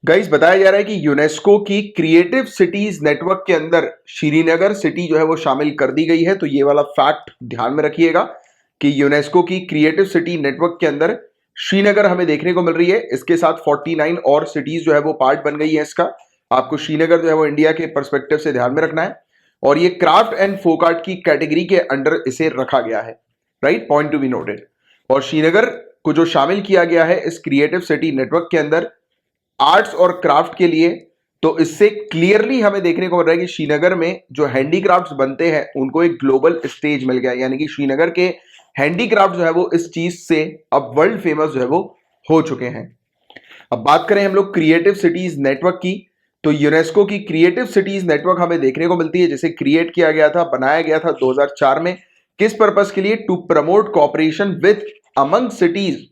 Guys बताया जा रहा है कि यूनेस्को की क्रिएटिव सिटीज नेटवर्क के अंदर श्रीनगर सिटी जो है वो शामिल कर दी गई है। तो ये वाला फैक्ट ध्यान में रखिएगा कि यूनेस्को की क्रिएटिव सिटी नेटवर्क के अंदर श्रीनगर हमें देखने को मिल रही है। इसके साथ 49 और सिटीज जो है वो पार्ट बन गई है इसका। आपको श्रीनगर जो है वो इंडिया के परस्पेक्टिव से ध्यान में रखना है और ये क्राफ्ट एंड फोक आर्ट की कैटेगरी के अंडर इसे रखा गया है। Right, point to be noted. और श्रीनगर को जो शामिल किया गया है इस क्रिएटिव सिटी नेटवर्क के अंदर आर्ट्स और क्राफ्ट के लिए, तो इससे क्लियरली हमें देखने को मिल रहा है कि श्रीनगर में जो हैंडीक्राफ्ट्स बनते हैं उनको एक ग्लोबल स्टेज मिल गया है। यानी कि श्रीनगर के हैंडीक्राफ्ट जो है वो इस चीज से अब वर्ल्ड फेमस जो है वो हो चुके हैं। अब बात करें हम लोग क्रिएटिव सिटीज नेटवर्क की, तो यूनेस्को की क्रिएटिव सिटीज नेटवर्क हमें देखने को मिलती है जिसे क्रिएट किया गया था, बनाया गया था 2004 में। किस पर्पस के लिए? To promote cooperation with among cities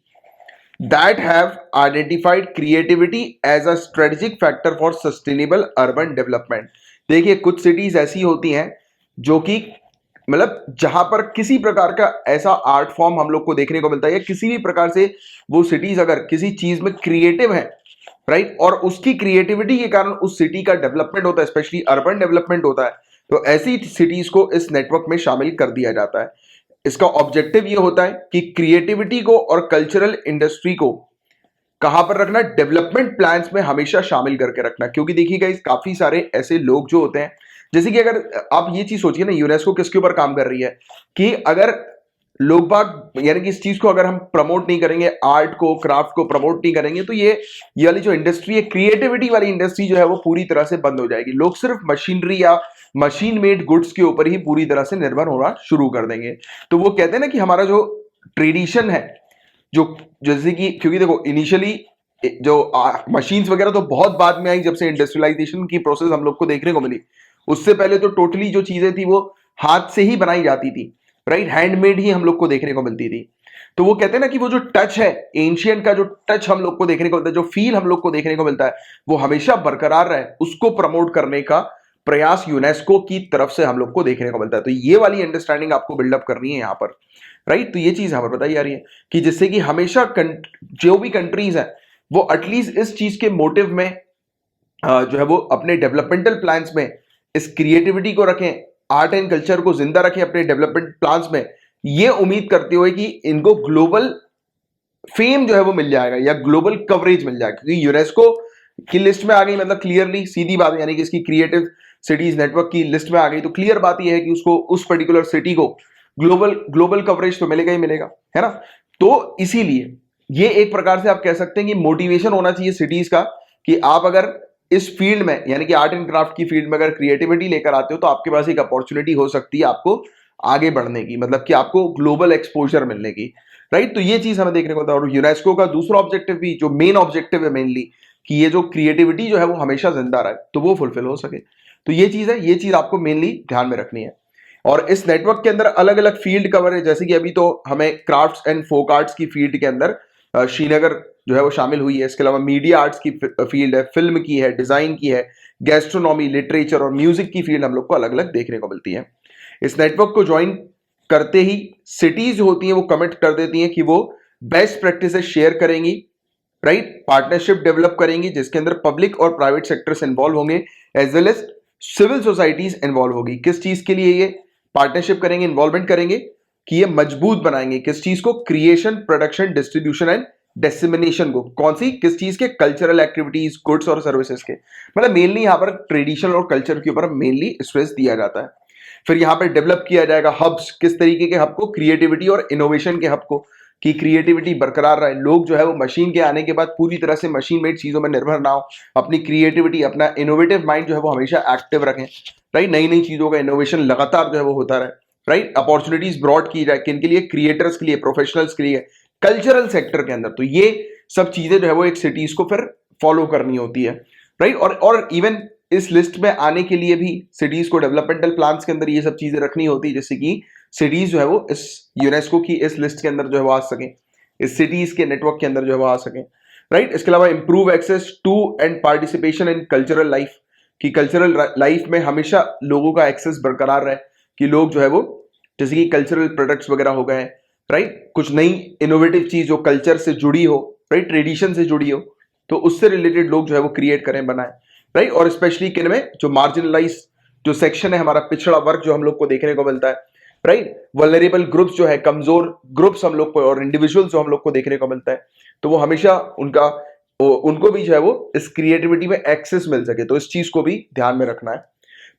that have identified creativity as a strategic factor for sustainable urban development। देखिए कुछ सिटीज ऐसी होती हैं जो कि मतलब जहां पर किसी प्रकार का ऐसा आर्ट फॉर्म हम लोग को देखने को मिलता है या किसी भी प्रकार से वो सिटीज अगर किसी चीज में क्रिएटिव है, राइट, और उसकी क्रिएटिविटी के कारण उस सिटी का डेवलपमेंट होता है, स्पेशली अर्बन डेवलपमेंट होता है, तो ऐसी सिटीज को इस नेटवर्क में शामिल कर दिया जाता है। इसका ऑब्जेक्टिव ये होता है कि क्रिएटिविटी को और कल्चरल इंडस्ट्री को कहां पर रखना? डेवलपमेंट प्लान्स में हमेशा शामिल करके रखना। क्योंकि देखिएगा इस काफी सारे ऐसे लोग जो होते हैं, जैसे कि अगर आप ये चीज सोचिए ना, यूनेस्को किसके ऊपर काम कर रही है कि अगर लोग बाग यानी कि इस चीज को अगर हम प्रमोट नहीं करेंगे, आर्ट को क्राफ्ट को प्रमोट नहीं करेंगे, तो ये वाली जो इंडस्ट्री है, क्रिएटिविटी वाली इंडस्ट्री जो है वो पूरी तरह से बंद हो जाएगी। लोग सिर्फ मशीनरी या मशीन मेड गुड्स के ऊपर ही पूरी तरह से निर्भर होना शुरू कर देंगे। तो वो कहते हैं ना कि हमारा जो ट्रेडिशन है, जो जैसे कि क्योंकि देखो इनिशियली जो मशीन्स वगैरह तो बहुत बाद में आई, जब से इंडस्ट्रियलाइजेशन की प्रोसेस हम लोग को देखने को मिली। उससे पहले तो टोटली जो चीजें थी वो हाथ से ही बनाई जाती थी, राइट, हैंडमेड ही हम लोग को देखने को मिलती थी। तो वो कहते हैं ना कि वो जो टच है एंशियंट का, जो टच हम लोग को देखने को मिलता है, जो फील हम लोग को देखने को मिलता है, वो हमेशा बरकरार रहे, उसको प्रमोट करने का प्रयास यूनेस्को की तरफ से हम लोग को देखने को मिलता है। तो ये वाली अंडरस्टैंडिंग आपको बिल्डअप करनी है यहाँ पर, राइट। तो ये चीज यहाँ पर बताई जा रही है कि जिससे कि हमेशा जो भी कंट्रीज है वो एटलीस्ट इस चीज के मोटिव में जो है वो अपने डेवलपमेंटल प्लान्स में इस क्रिएटिविटी को रखें, आर्ट एंड कल्चर को जिंदा रखें अपने डेवलपमेंट प्लान्स में, ये उम्मीद करते हुए कि इनको ग्लोबल फेम जो है वो मिल जाएगा या ग्लोबल कवरेज मिल जाएगा। क्योंकि यूनेस्को की लिस्ट में आ गई, मतलब क्लियरली सीधी बात है, यानी कि इसकी क्रिएटिव सिटीज नेटवर्क की लिस्ट में आ गई, तो क्लियर बात यह है कि उसको उस पर्टिकुलर सिटी को ग्लोबल कवरेज तो मिलेगा ही मिलेगा, है ना। तो इसीलिए ये एक प्रकार से आप कह सकते हैं कि मोटिवेशन होना चाहिए सिटीज का कि आप अगर इस फील्ड में यानी कि आर्ट एंड क्राफ्ट की फील्ड में अगर क्रिएटिविटी लेकर आते हो तो आपके पास एक अपॉर्चुनिटी हो सकती है आपको आगे बढ़ने की, मतलब कि आपको ग्लोबल एक्सपोजर मिलने की, राइट। तो ये चीज हमें देखने को मिलता है। और यूनेस्को का दूसरा ऑब्जेक्टिव भी, जो मेन ऑब्जेक्टिव है मेनली, कि ये जो क्रिएटिविटी जो है वो हमेशा जिंदा रहे, तो वो फुलफिल हो सके। तो ये चीज है, ये चीज आपको मेनली ध्यान में रखनी है। और इस नेटवर्क के अंदर अलग अलग फील्ड कवर है, जैसे कि अभी तो हमें क्राफ्ट्स एंड फोक आर्ट्स की फील्ड के अंदर श्रीनगर जो है वो शामिल हुई है। इसके अलावा मीडिया आर्ट्स की फील्ड है, फिल्म की है, डिजाइन की है, गैस्ट्रोनॉमी, लिटरेचर और म्यूजिक की फील्ड हम लोग को अलग अलग देखने को मिलती है। इस नेटवर्क को ज्वाइन करते ही सिटीज होती हैं वो कमिट कर देती हैं कि वो बेस्ट प्रैक्टिसेस शेयर करेंगी, राइट, पार्टनरशिप डेवलप करेंगी जिसके अंदर पब्लिक और प्राइवेट सेक्टर्स इन्वॉल्व होंगे as well as civil societies involve होगी। किस चीज के लिए ये पार्टनरशिप करेंगे, इन्वॉल्वमेंट करेंगे? कि ये मजबूत बनाएंगे किस चीज को? क्रिएशन, प्रोडक्शन, डिस्ट्रीब्यूशन एंड डेसिमिनेशन को। कौन सी? किस चीज के? कल्चरल एक्टिविटीज, गुड्स और सर्विसेज के। मतलब मेनली यहां पर ट्रेडिशन और कल्चर के ऊपर मेनली स्ट्रेस दिया जाता है। फिर यहां पर डेवलप किया जाएगा हब्स। किस तरीके के हब को? क्रिएटिविटी और इनोवेशन के हब को, कि क्रिएटिविटी बरकरार रहे, लोग जो है वो मशीन के आने के बाद पूरी तरह से मशीन मेड चीजों में निर्भर ना हो, अपनी क्रिएटिविटी, अपना इनोवेटिव माइंड जो है वो हमेशा एक्टिव रखें, राइट। नई नई चीजों का इनोवेशन लगातार जो है वो होता रहे, राइट। अपॉर्चुनिटीज ब्रॉड की जाए, किन के लिए? क्रिएटर्स के लिए, प्रोफेशनल्स के लिए, कल्चरल सेक्टर के अंदर। तो ये सब चीजें जो है वो एक सिटीज को फिर फॉलो करनी होती है, राइट। और इवन इस लिस्ट में आने के लिए भी सिटीज को डेवलपमेंटल प्लान्स के अंदर ये सब चीजें रखनी होती है, जैसे कि सिटीज जो है वो इस यूनेस्को की इस लिस्ट के अंदर जो है वो आ सके, इस सिटीज के नेटवर्क के अंदर जो है वो आ सके, राइट। इसके अलावा improve access to and participation in cultural life, कि कल्चरल लाइफ में हमेशा लोगों का एक्सेस बरकरार रहे, कि लोग जो है वो जैसे कि कल्चरल प्रोडक्ट्स वगैरह हो गए, राइट, कुछ नई इनोवेटिव चीज जो कल्चर से जुड़ी हो, राइट, ट्रेडिशन से जुड़ी हो, तो उससे रिलेटेड लोग जो है वो क्रिएट करें, बनाएं, राइट। और स्पेशली किन में, जो मार्जिनलाइज जो सेक्शन है हमारा, पिछड़ा वर्ग जो हम लोग को देखने को मिलता है, राइट। वल्नरेबल ग्रुप्स जो है, कमजोर ग्रुप्स हम लोग को और इंडिविजुअल जो हम लोग को देखने को मिलता है, तो वो हमेशा उनको भी जो है वो इस क्रिएटिविटी में एक्सेस मिल सके, तो इस चीज को भी ध्यान में रखना है।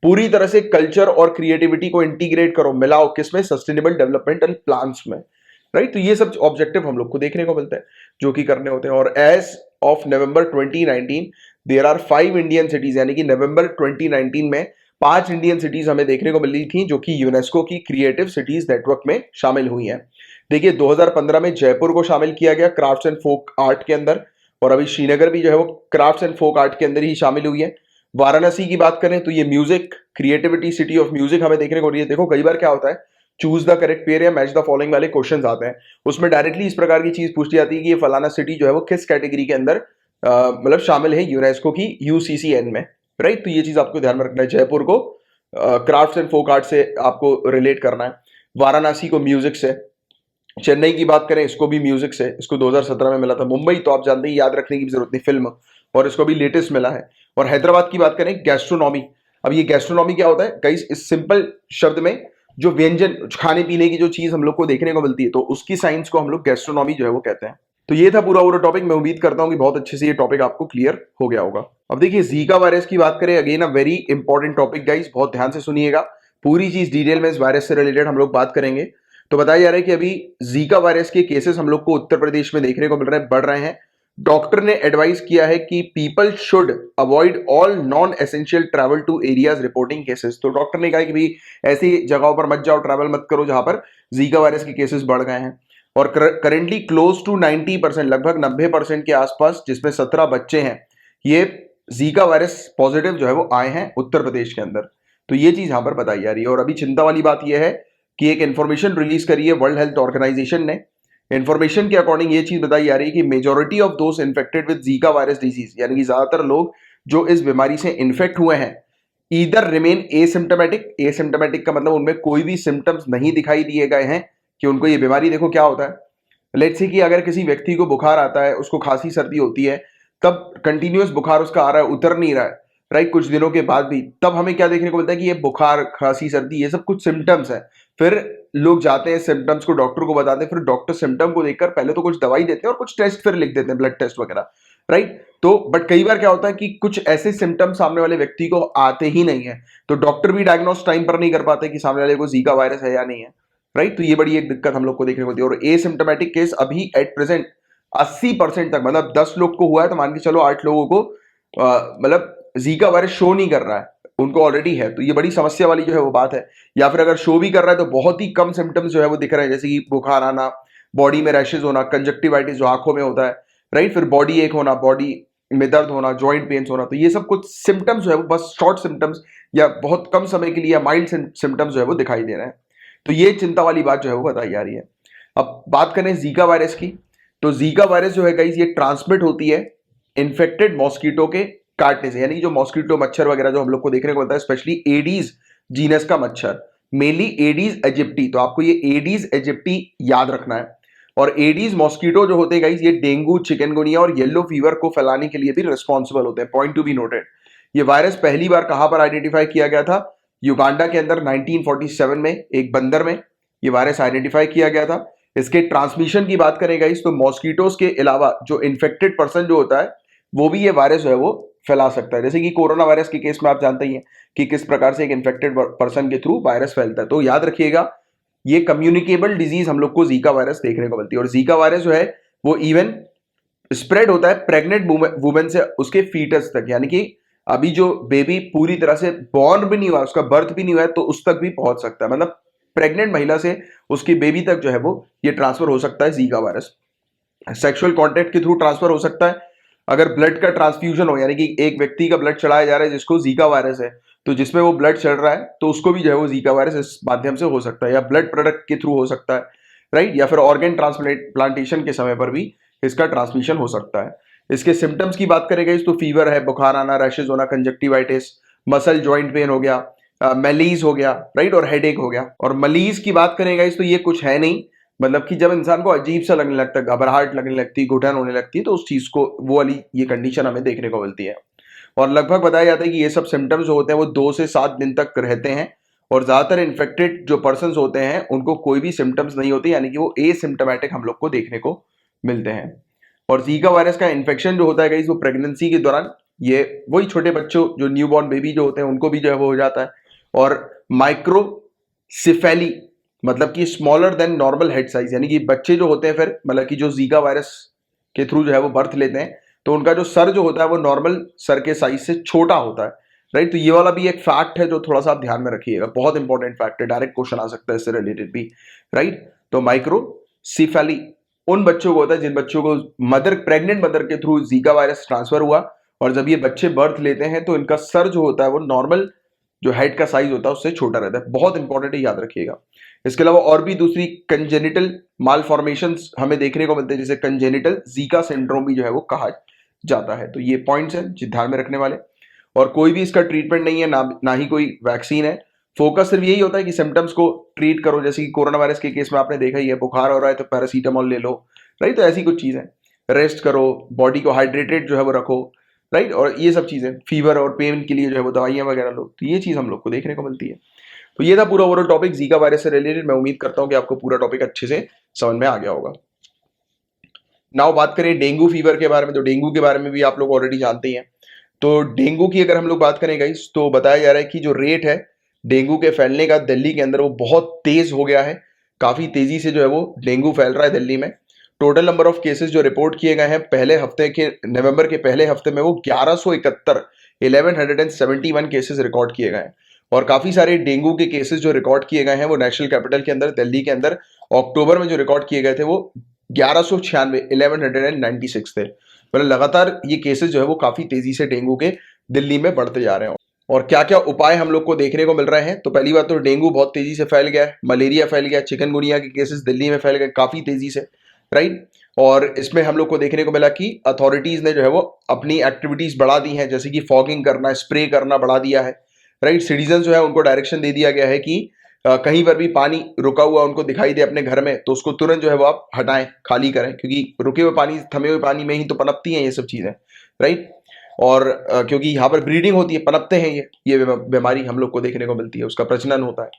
पूरी तरह से कल्चर और क्रिएटिविटी को इंटीग्रेट करो, मिलाओ, किसमें, सस्टेनेबल डेवलपमेंटल प्लान्स में, राइट। तो ये सब ऑब्जेक्टिव हम लोग को देखने को मिलते हैं जो कि करने होते हैं। और as of November 2019 there are 5 Indian cities, यानी कि नवंबर 2019 में 5 इंडियन सिटीज हमें देखने को मिली थी जो कि यूनेस्को की क्रिएटिव सिटीज नेटवर्क में शामिल हुई हैं। देखिए 2015 में जयपुर को शामिल किया गया क्राफ्ट्स एंड फोक आर्ट के अंदर, और अभी श्रीनगर भी जो है वो क्राफ्ट्स एंड फोक आर्ट के अंदर ही शामिल हुई है। वाराणसी की बात करें तो ये music, creativity city of music हमें देखने को मिली है। देखो कई बार क्या होता है, चूज द करेक्ट पेयर या मैच द फॉलोइंग वाले क्वेश्चंस आते हैं, उसमें डायरेक्टली इस प्रकार की चीज पूछी जाती है कि ये फलाना सिटी जो है वो किस कैटेगरी के अंदर मतलब शामिल है यूनेस्को की यूसीसीएन में, राइट। तो ये चीज आपको ध्यान में रखना है। जयपुर को क्राफ्ट्स एंड फोक आर्ट से आपको रिलेट करना है, वाराणसी को म्यूजिक से, चेन्नई की बात करें इसको भी म्यूजिक से, इसको 2017 में मिला था। मुंबई तो आप जानते हैं, याद रखने की भी जरूरत नहीं, फिल्म, और इसको भी लेटेस्ट मिला है। और हैदराबाद की बात करें गैस्ट्रोनॉमी, अब ये गैस्ट्रोनॉमी क्या होता है गाइस, इस सिंपल शब्द में जो व्यंजन, खाने पीने की जो चीज हम लोग को देखने को मिलती है, तो उसकी साइंस को हम लोग गैस्ट्रोनॉमी जो है वो कहते हैं। तो ये था पूरा टॉपिक। मैं उम्मीद करता हूं कि बहुत अच्छे से ये टॉपिक आपको क्लियर हो गया होगा। अब देखिए जीका वायरस की बात करें, again a very important topic guys, बहुत ध्यान से सुनिएगा, पूरी चीज डिटेल में इस वायरस से रिलेटेड हम लोग बात करेंगे। तो बताया जा रहा है कि अभी जीका वायरस के केसेस हम लोग को उत्तर प्रदेश में देखने को मिल रहे हैं, बढ़ रहे हैं। डॉक्टर ने एडवाइस किया है कि people should avoid all non essential travel to areas reporting cases. तो डॉक्टर ने कहा कि भाई ऐसी जगहों पर मत जाओ, ट्रैवल मत करो जहां पर जीका वायरस के केसेस बढ़ गए हैं। और करेंटली क्लोज टू 90%, लगभग 90% के आसपास, जिसमें 17 बच्चे हैं, ये जीका वायरस पॉजिटिव जो है वो आए हैं उत्तर प्रदेश के अंदर। तो ये चीज यहां पर बताई जा रही है। और अभी चिंता वाली बात यह है कि एक इंफॉर्मेशन रिलीज करी है वर्ल्ड हेल्थ ऑर्गेनाइजेशन ने। इंफॉर्मेशन के अकॉर्डिंग ये चीज बताई जा रही है कि majority of those infected with Zika virus disease, यानी कि ज्यादातर लोग जो इस बीमारी से इन्फेक्ट हुए हैं, ईदर रिमेन एसिम्टोमेटिक, एसिम्टोमेटिक का मतलब उनमें कोई भी सिम्टम्स नहीं दिखाई दिए गए हैं कि उनको ये बीमारी, देखो क्या होता है, लेट्स से कि अगर किसी व्यक्ति को बुखार आता है, उसको खांसी सर्दी होती है, तब कंटिन्यूअस बुखार उसका आ रहा है, उतर नहीं रहा है, राइट, कुछ दिनों के बाद भी, तब हमें क्या देखने को मिलता है कि ये बुखार, खांसी, सर्दी, ये सब कुछ सिम्टम्स है। फिर लोग जाते हैं सिम्टम्स को डॉक्टर को बताते हैं, फिर डॉक्टर सिम्टम को देखकर पहले तो कुछ दवाई देते हैं और कुछ टेस्ट फिर लिख देते हैं, ब्लड टेस्ट वगैरह, राइट। तो बट कई बार क्या होता है कि कुछ ऐसे सिम्टम्स सामने वाले व्यक्ति को आते ही नहीं है, तो डॉक्टर भी डायग्नोस टाइम पर नहीं कर पाते कि सामने वाले को जीका वायरस है या नहीं है, राइट। तो ये बड़ी एक दिक्कत हम लोग को देखने को मिलती है। और एसिम्टोमेटिक केस अभी एट प्रेजेंट 80% तक, मतलब 10 लोग को हुआ है तो मान के चलो 8 लोगों को मतलब जीका वायरस शो नहीं कर रहा है, उनको ऑलरेडी है। तो ये बड़ी समस्या वाली जो है वो बात है। या फिर अगर शो भी कर रहा है तो बहुत ही कम सिम्टम्स जो है वो दिख रहे हैं, जैसे कि बुखार आना, बॉडी में रैशेज होना, कंजक्टिवाइटिस जो आंखों में होता है, राइट, फिर बॉडी एक होना, बॉडी में दर्द होना, जॉइंट पेन्स होना। तो ये सब कुछ सिम्टम्स जो है वो बस शॉर्ट सिम्टम्स या बहुत कम समय के लिए माइल्ड सिम्टम्स जो है वो दिखाई दे रहे हैं। तो ये चिंता वाली बात जो है वो बताई जा रही है। अब बात करें जीका वायरस की, तो जीका वायरस जो है गाइस ये ट्रांसमिट होती है इन्फेक्टेड मॉस्किटो के काटने से, यानी जो मॉस्किटो मच्छर वगैरह जो हम लोग को देखने को मिलता है, स्पेशली एडीज जीनस का मच्छर, मेनली एडीज इजिप्टी। तो आपको ये एडीज इजिप्टी याद रखना है। और एडीज मॉस्किटो जो होते हैं गाइस, ये डेंगू, चिकनगुनिया और येलो फीवर को फैलाने के लिए भी रिस्पॉन्सिबल होते हैं। Point to be noted. ये वायरस पहली बार कहां पर आइडेंटिफाई किया गया था? युगांडा के अंदर 1947 में एक बंदर में ये वायरस आइडेंटिफाई किया गया था। इसके ट्रांसमिशन की बात करें गाइस, तो मॉस्किटोज के अलावा जो इन्फेक्टेड पर्सन जो होता है वो भी ये वायरस जो है वो फैला सकता है। जैसे कि कोरोना वायरस के केस में आप जानते ही हैं कि किस प्रकार से एक इन्फेक्टेड पर्सन के थ्रू वायरस फैलता है। तो याद रखिएगा, ये कम्युनिकेबल डिजीज हम लोग को जीका वायरस देखने को मिलती है। और जीका वायरस जो है वो इवन स्प्रेड होता है प्रेग्नेंट वुमेन से उसके फीटस तक, यानी कि अभी जो बेबी पूरी तरह से बॉर्न भी नहीं हुआ, उसका बर्थ भी नहीं हुआ है, तो उस तक भी पहुंच सकता है। मतलब प्रेग्नेंट महिला से उसकी बेबी तक जो है वो ये ट्रांसफर हो सकता है जीका वायरस। सेक्सुअल कॉन्टेक्ट के थ्रू ट्रांसफर हो सकता है। अगर ब्लड का ट्रांसफ्यूजन हो, यानी कि एक व्यक्ति का ब्लड चढ़ाया जा रहा है जिसको जीका वायरस है, तो जिसमें वो ब्लड चढ़ रहा है तो उसको भी जो है वो जीका वायरस इस माध्यम से हो सकता है, या ब्लड प्रोडक्ट के थ्रू हो सकता है, राइट। या फिर ऑर्गन ट्रांसप्लांटेशन के समय पर भी इसका ट्रांसमिशन हो सकता है। इसके सिम्टम्स की बात करेंगे तो फीवर है, बुखार आना, रैशेज होना, कंजक्टिवाइटिस, मसल जॉइंट पेन हो गया, मेलीज हो गया, राइट, और हेडेक हो गया। और मलीज की बात करेंगे तो ये कुछ है नहीं, मतलब कि जब इंसान को अजीब सा लगने लगता है, घबराहट लगने लगती है, घुटन होने लगती है, तो उस चीज को वो वाली ये कंडीशन हमें देखने को मिलती है। और लगभग बताया जाता है कि ये सब सिम्टम्स जो होते हैं वो 2 से 7 दिन तक रहते हैं। और ज्यादातर इन्फेक्टेड जो पर्सन होते हैं उनको कोई भी सिम्टम्स नहीं होते, यानी कि वो एसिम्टोमेटिक हम लोग को देखने को मिलते हैं। और जीका वायरस का इन्फेक्शन जो होता है गाइस वो प्रेगनेंसी के दौरान, ये वही छोटे बच्चों जो न्यूबॉर्न बेबी जो होते हैं उनको भी जो है वो हो जाता है। और माइक्रोसिफेली मतलब कि smaller than normal head size, यानी कि बच्चे जो होते हैं फिर मतलब कि जो जीका वायरस के थ्रू जो है वो बर्थ लेते हैं, तो उनका जो सर जो होता है वो नॉर्मल सर के साइज से छोटा होता है, राइट। तो ये वाला भी एक फैक्ट है जो थोड़ा सा आप ध्यान में रखिएगा, बहुत इंपॉर्टेंट फैक्ट है, डायरेक्ट क्वेश्चन आ सकता है इससे रिलेटेड भी, राइट। तो माइक्रोसिफेली उन बच्चों को होता है जिन बच्चों को प्रेग्नेंट मदर के थ्रू जीका वायरस ट्रांसफर हुआ, और जब ये बच्चे बर्थ लेते हैं तो इनका सर जो होता है वो नॉर्मल जो हेड का साइज होता है उससे छोटा रहता है। बहुत इंपॉर्टेंट है, याद रखिएगा। इसके अलावा और भी दूसरी कंजेनिटल मालफॉर्मेशंस हमें देखने को मिलते हैं, जिसे कंजेनिटल जीका सिंड्रोम भी जो है वो कहा जाता है। तो ये पॉइंट्स हैं जो ध्यान में रखने वाले। और कोई भी इसका ट्रीटमेंट नहीं है, ना ही कोई वैक्सीन है। फोकस सिर्फ यही होता है कि सिम्टम्स को ट्रीट करो, जैसे कि कोरोना वायरस के केस में आपने देखा ही है, बुखार हो रहा है तो पैरासीटामोल ले लो, राइट। तो ऐसी कुछ चीज है, रेस्ट करो, बॉडी को हाइड्रेटेड जो है वो रखो, राइट। और ये सब चीजें, फीवर और पेन के लिए जो है वो दवाइयां वगैरह लो, तो ये चीज हम लोग को देखने को मिलती है। तो ये था पूरा ओवरऑल टॉपिक जीका वायरस से रिलेटेड। मैं उम्मीद करता हूं कि आपको पूरा टॉपिक अच्छे से समझ में आ गया होगा। नाउ बात करें डेंगू फीवर के बारे में, तो डेंगू के बारे में भी आप लोग ऑलरेडी जानते ही हैं। तो डेंगू की अगर हम लोग बात करें गाइस, तो बताया जा रहा है कि जो रेट है डेंगू के फैलने का दिल्ली के अंदर वो बहुत तेज हो गया है। काफी तेजी से जो है वो डेंगू फैल रहा है दिल्ली में। टोटल नंबर ऑफ केसेस जो रिपोर्ट किए गए हैं पहले हफ्ते के, नवंबर के पहले हफ्ते में, वो 1171 केसेस रिकॉर्ड किए गए हैं। और काफी सारे डेंगू के केसेस जो रिकॉर्ड किए गए हैं वो नेशनल कैपिटल के अंदर, दिल्ली के अंदर अक्टूबर में जो रिकॉर्ड किए गए थे वो 1196 थे। मतलब लगातार ये केसेस जो है वो काफी तेजी से डेंगू के दिल्ली में बढ़ते जा रहे हैं। और क्या क्या उपाय हम लोग को देखने को मिल रहे हैं, तो पहली बात तो डेंगू बहुत तेजी से फैल गया है, मलेरिया फैल गया, चिकनगुनिया के केसेस दिल्ली में फैल गए काफी तेजी से, राइट। और इसमें हम लोग को देखने को मिला कि अथॉरिटीज ने जो है वो अपनी एक्टिविटीज बढ़ा दी हैं, जैसे कि फॉगिंग करना, स्प्रे करना बढ़ा दिया है, राइट। सिटीजन जो है उनको डायरेक्शन दे दिया गया है कि कहीं पर भी पानी रुका हुआ उनको दिखाई दे अपने घर में तो उसको तुरंत जो है वो आप हटाएं, खाली करें, क्योंकि रुके हुए पानी, थमे हुए पानी में ही तो पनपती हैं ये सब चीजें, राइट। और क्योंकि यहाँ पर ब्रीडिंग होती है, पनपते हैं ये बीमारी हम लोग को देखने को मिलती है, उसका प्रजनन होता है।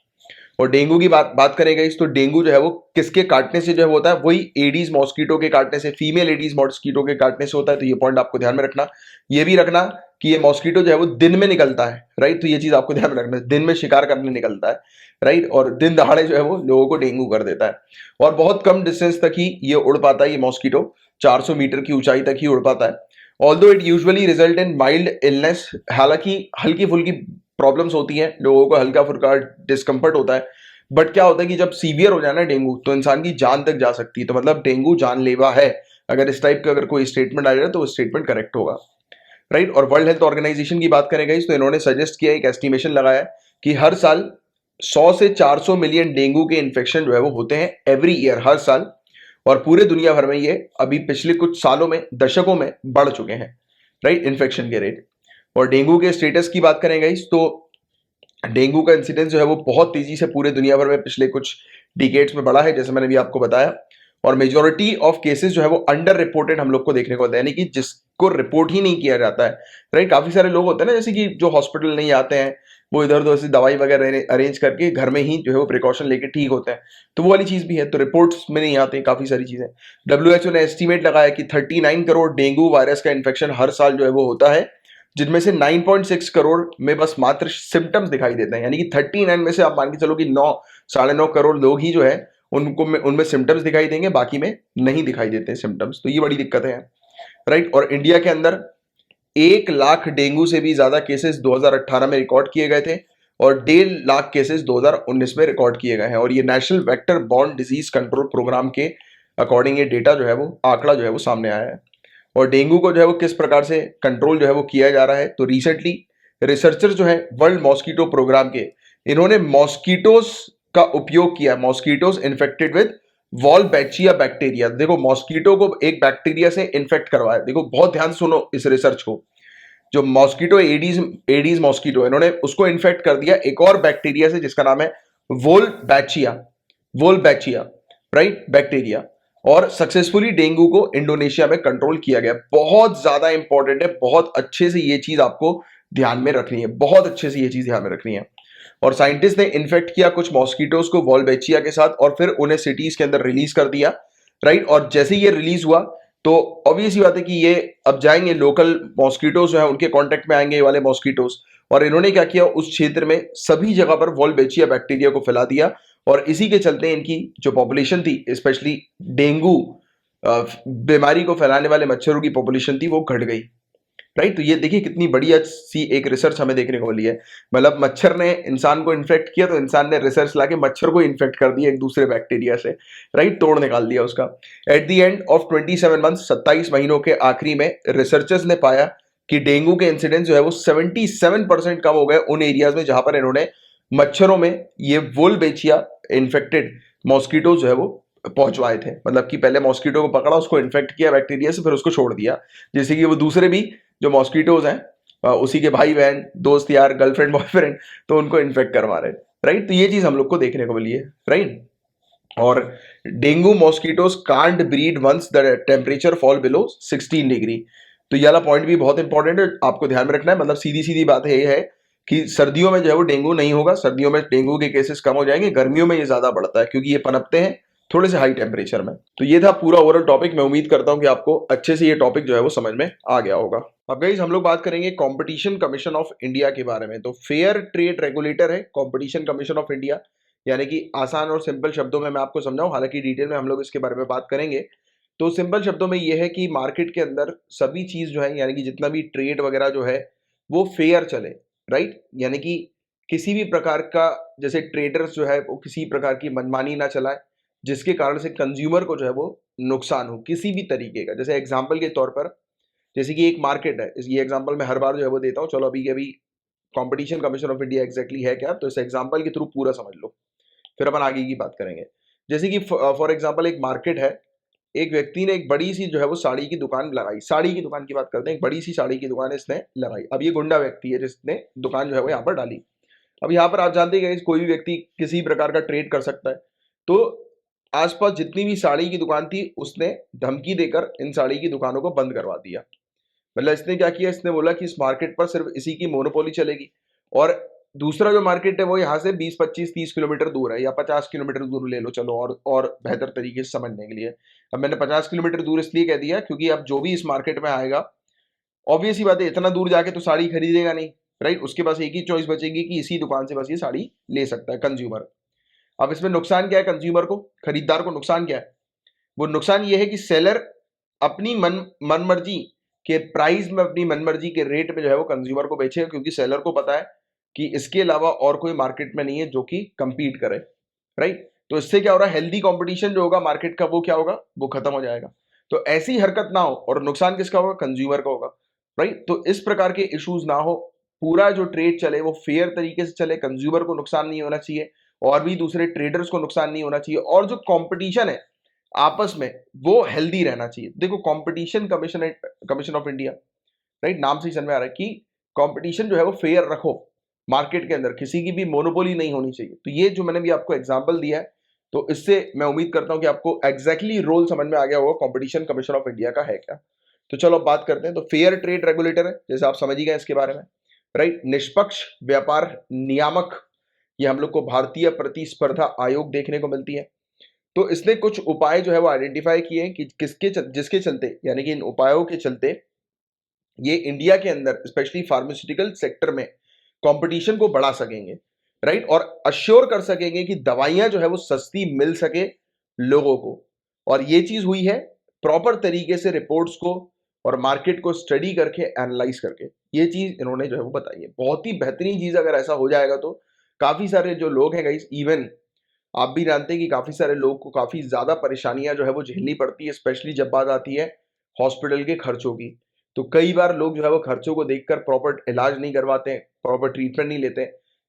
और डेंगू की बात करेंगे इस, तो डेंगू जो है वो किसके काटने से जो है होता है, वही एडीज मॉस्किटो के काटने से, फीमेल एडीज मॉस्किटो के काटने से होता है। तो ये पॉइंट आपको ध्यान में रखना। ये भी रखना कि ये मॉस्किटो जो है वो दिन में निकलता है, राइट। तो ये चीज आपको ध्यान में रखना, दिन में शिकार करने निकलता है, राइट। और दिन दहाड़े जो है वो लोगों को डेंगू कर देता है। और बहुत कम डिस्टेंस तक ही ये उड़ पाता है, ये मॉस्किटो 400 मीटर की ऊंचाई तक ही उड़ पाता है। Although it usually result in mild illness, हालांकि हल्की फुल्की प्रॉब्लम्स होती हैं, लोगों को हल्का फुल्का डिस्कम्फर्ट होता है। बट क्या होता है कि जब सीवियर हो जाए ना डेंगू, तो इंसान की जान तक जा सकती है। तो मतलब डेंगू जानलेवा है। अगर इस टाइप का अगर कोई स्टेटमेंट आ जाए तो वो स्टेटमेंट करेक्ट होगा, राइट। और वर्ल्ड हेल्थ ऑर्गेनाइजेशन की बात करेंगे तो इन्होंने सजेस्ट किया, एक एस्टिमेशन लगाया कि हर साल 100 से 400 मिलियन डेंगू के इन्फेक्शन जो है वो होते हैं एवरी ईयर, हर साल। और पूरे दुनिया भर में ये अभी पिछले कुछ सालों में, दशकों में बढ़ चुके हैं, राइट, इन्फेक्शन के रेट। और डेंगू के स्टेटस की बात करेंगे तो डेंगू का इंसिडेंस जो है वो बहुत तेजी से पूरे दुनिया भर में पिछले कुछ डिकेड्स में बढ़ा है, जैसे मैंने भी आपको बताया। और मेजोरिटी ऑफ केसेस जो है वो अंडर रिपोर्टेड हम लोग को देखने को मिलता है, यानी कि जिसको रिपोर्ट ही नहीं किया जाता है, राइट। काफी सारे लोग होते हैं ना, जैसे कि जो हॉस्पिटल नहीं आते हैं, वो इधर उधर से दवाई वगैरह अरेंज करके घर में ही जो है वो प्रिकॉशन लेके ठीक होते हैं, तो वो वाली चीज भी है। तो रिपोर्ट्स में नहीं आते काफी सारी चीजें। WHO ने एस्टिमेट लगाया कि 39 करोड़ डेंगू वायरस का इन्फेक्शन हर साल जो है वो होता है, जिनमें से 9.6 करोड़ में बस मात्र सिम्टम्स दिखाई देते हैं। यानी कि 39 में से आप मान के चलो कि 9, 9.5 करोड़ लोग ही जो है उनको उनमें सिम्टम्स दिखाई देंगे, बाकी में नहीं दिखाई देते हैं सिम्टम्स। तो ये बड़ी दिक्कत है, राइट। और इंडिया के अंदर 1 लाख डेंगू से भी ज्यादा केसेस 2018 में रिकॉर्ड किए गए थे, और 1.5 लाख केसेस 2019 में रिकॉर्ड किए गए हैं। और ये national vector borne disease control program के अकॉर्डिंग ये डेटा जो है वो, आंकड़ा जो है वो सामने आया है। और डेंगू को जो है वो किस प्रकार से कंट्रोल जो है वो किया जा रहा है, तो रिसेंटली रिसर्चर जो है वर्ल्ड मॉस्किटो प्रोग्राम के, इन्होंने मॉस्किटोस का उपयोग किया, मॉस्किटोस इन्फेक्टेड विद वॉल्बैचिया बैक्टीरिया। देखो मॉस्किटो को एक बैक्टीरिया से इन्फेक्ट करवाया, देखो बहुत ध्यान सुनो इस रिसर्च को। जो मॉस्किटो एडीज मॉस्किटो, इन्होंने उसको इन्फेक्ट कर दिया एक और बैक्टीरिया से जिसका नाम है वोल्बैचिया। राइट, बैक्टीरिया, और सक्सेसफुली डेंगू को इंडोनेशिया में कंट्रोल किया गया। बहुत ज्यादा इंपॉर्टेंट है, बहुत अच्छे से ये चीज आपको ध्यान में रखनी है, बहुत अच्छे से ये चीज ध्यान में रखनी है। और साइंटिस्ट ने इन्फेक्ट किया कुछ मॉस्किटोज को वॉल्बेचिया के साथ और फिर उन्हें सिटीज के अंदर रिलीज कर दिया, राइट। और जैसे ये रिलीज हुआ तो ऑब्वियस ही बात है कि ये अब जाएंगे, लोकल मॉस्किटोज जो है उनके कांटेक्ट में आएंगे ये वाले मॉस्किटोज, और इन्होंने क्या किया, उस क्षेत्र में सभी जगह पर वॉल्बेचिया बैक्टीरिया को फैला दिया, और इसी के चलते इनकी जो पॉपुलेशन थी, स्पेशली डेंगू बीमारी को फैलाने वाले मच्छरों की पॉपुलेशन थी, वो घट गई, राइट। तो ये देखिए कितनी बढ़िया सी एक रिसर्च हमें देखने को मिली है। मतलब मच्छर ने इंसान को इन्फेक्ट किया तो इंसान ने रिसर्च लाके मच्छर को इन्फेक्ट कर दिया एक दूसरे बैक्टीरिया से, राइट, तोड़ निकाल दिया उसका। At the end of 27 months, 27 महीनों के आखिरी में रिसर्चर्स ने पाया कि डेंगू के इंसिडेंस जो है वो 77% कम हो गए उन एरियाज में जहां पर इन्होंने मच्छरों में ये वोल्बेचिया इन्फेक्टेड मॉस्किटो जो है वो पहुंचवाए थे। मतलब कि पहले मॉस्किटो को पकड़ा, उसको इन्फेक्ट किया बैक्टीरिया से, फिर उसको छोड़ दिया, जैसे कि वो दूसरे भी जो मॉस्किटोज हैं उसी के भाई बहन दोस्त यार गर्लफ्रेंड बॉयफ्रेंड, तो उनको इन्फेक्ट करवा रहे, राइट। तो ये चीज हम लोग को देखने को मिली है, राइट। और dengue mosquitoes can't breed once the temperature fall below 16 degree. तो ये वाला पॉइंट भी बहुत इंपॉर्टेंट है, आपको ध्यान में रखना है। मतलब सीधी सीधी बात है ये है कि सर्दियों में जो है वो डेंगू नहीं होगा, सर्दियों में डेंगू के केसेस कम हो जाएंगे, गर्मियों में ये ज्यादा बढ़ता है क्योंकि ये पनपते हैं थोड़े से हाई टेम्परेचर में। तो ये था पूरा ओवरऑल टॉपिक। मैं उम्मीद करता हूं कि आपको अच्छे से ये टॉपिक जो है वो समझ में आ गया होगा। अब गाइस हम लोग बात करेंगे कंपटीशन कमीशन ऑफ इंडिया के बारे में। तो फेयर ट्रेड रेगुलेटर है कंपटीशन कमीशन ऑफ इंडिया, यानी कि आसान और सिंपल शब्दों में मैं आपको समझाऊं, हालांकि डिटेल में हम लोग इसके बारे में बात करेंगे। तो सिंपल शब्दों में यह है कि मार्केट के अंदर सभी चीज जो है, यानी कि जितना भी ट्रेड वगैरह जो है वो फेयर चले, राइट। यानी कि किसी भी प्रकार का, जैसे ट्रेडर्स जो है वो किसी प्रकार की मनमानी ना चलाए जिसके कारण से कंज्यूमर को जो है वो नुकसान हो किसी भी तरीके का। जैसे एग्जांपल के तौर पर, जैसे कि एक मार्केट है, ये एग्जांपल मैं हर बार जो है वो देता हूँ, चलो अभी अभी competition commission of India exactly है क्या, तो इस एग्जांपल के थ्रू पूरा समझ लो, फिर अपन आगे की बात करेंगे। जैसे कि फॉर एग्जांपल एक मार्केट है, एक व्यक्ति ने एक बड़ी सी जो है वो साड़ी की दुकान लगाई, साड़ी की दुकान की बात करते हैं, एक बड़ी सी साड़ी की दुकान इसने लगाई। अब ये गुंडा व्यक्ति है जिसने दुकान जो है वो यहाँ पर डाली। अब यहाँ पर आप जानते हैं कोई भी व्यक्ति किसी प्रकार का ट्रेड कर सकता है, तो आसपास जितनी भी साड़ी की दुकान थी उसने धमकी देकर इन साड़ी की दुकानों को बंद करवा दिया। मतलब इसने क्या किया, इसने बोला कि इस मार्केट पर सिर्फ इसी की मोनोपोली चलेगी, और दूसरा जो मार्केट है वो यहाँ से 20 25 30 किलोमीटर दूर है, या 50 किलोमीटर दूर ले लो चलो, और बेहतर तरीके से समझने के लिए। अब मैंने 50 किलोमीटर दूर इसलिए कह दिया क्योंकि अब जो भी इस मार्केट में आएगा, ऑब्वियस ही बात है इतना दूर जाके तो साड़ी खरीदेगा नहीं, राइट। उसके पास एक ही चॉइस बचेगी कि इसी दुकान से बस ये साड़ी ले सकता है कंज्यूमर। अब इसमें नुकसान क्या है कंज्यूमर को, खरीदार को नुकसान क्या है? वो नुकसान ये है कि सेलर अपनी मनमर्जी के प्राइस में, अपनी मनमर्जी के रेट में जो है वो कंज्यूमर को बेचेगा, क्योंकि सेलर को पता है कि इसके अलावा और कोई मार्केट में नहीं है जो कि कंपीट करे, राइट। तो इससे क्या हो रहा है, हेल्दी कंपटीशन जो होगा मार्केट का वो क्या होगा, वो खत्म हो जाएगा। तो ऐसी हरकत ना हो, और नुकसान किसका होगा, कंज्यूमर का होगा, राइट। तो इस प्रकार के इश्यूज ना हो, पूरा जो ट्रेड चले वो फेयर तरीके से चले, कंज्यूमर को नुकसान नहीं होना चाहिए और भी दूसरे ट्रेडर्स को नुकसान नहीं होना चाहिए, और जो कंपटीशन है आपस में वो हेल्दी रहना चाहिए। देखो competition commission of India, right, नाम से ही समझ में आ रहा है कि कंपटीशन जो है वो फेयर रखो, मार्केट के अंदर किसी की भी मोनोपोली नहीं होनी चाहिए। तो ये जो मैंने भी आपको एग्जांपल दिया है, तो इससे मैं उम्मीद करता हूं कि आपको एग्जैक्टली रोल समझ में आ गया होगा कंपटीशन कमीशन ऑफ इंडिया का है क्या। तो चलो अब बात करते हैं। तो फेयर ट्रेड रेगुलेटर है, जैसे आप समझ ही गए इसके बारे में, राइट। निष्पक्ष व्यापार नियामक, ये हम लोग को भारतीय प्रतिस्पर्धा आयोग देखने को मिलती है। तो इसने कुछ उपाय जो है वो आइडेंटिफाई किए हैं कि जिसके चलते, यानी कि इन उपायों के चलते ये इंडिया के अंदर स्पेशली फार्मास्यूटिकल सेक्टर में कंपटीशन को बढ़ा सकेंगे, राइट, और अश्योर कर सकेंगे कि दवाइयां जो है वो सस्ती मिल सके लोगों को। और ये चीज हुई है प्रॉपर तरीके से रिपोर्ट्स को और मार्केट को स्टडी करके, एनालाइज करके, ये चीज इन्होंने जो है वो बताई है। बहुत ही बेहतरीन चीज, अगर ऐसा हो जाएगा तो काफी सारे जो लोग हैं गाइस, इवन आप भी जानते हैं कि काफी सारे लोग को काफी ज्यादा परेशानियां जो है वो झेलनी पड़ती है, स्पेशली जब बात आती है हॉस्पिटल के खर्चों की। तो कई बार लोग जो है वो खर्चों को देखकर प्रॉपर इलाज नहीं करवाते हैं, प्रॉपर ट्रीटमेंट नहीं लेते,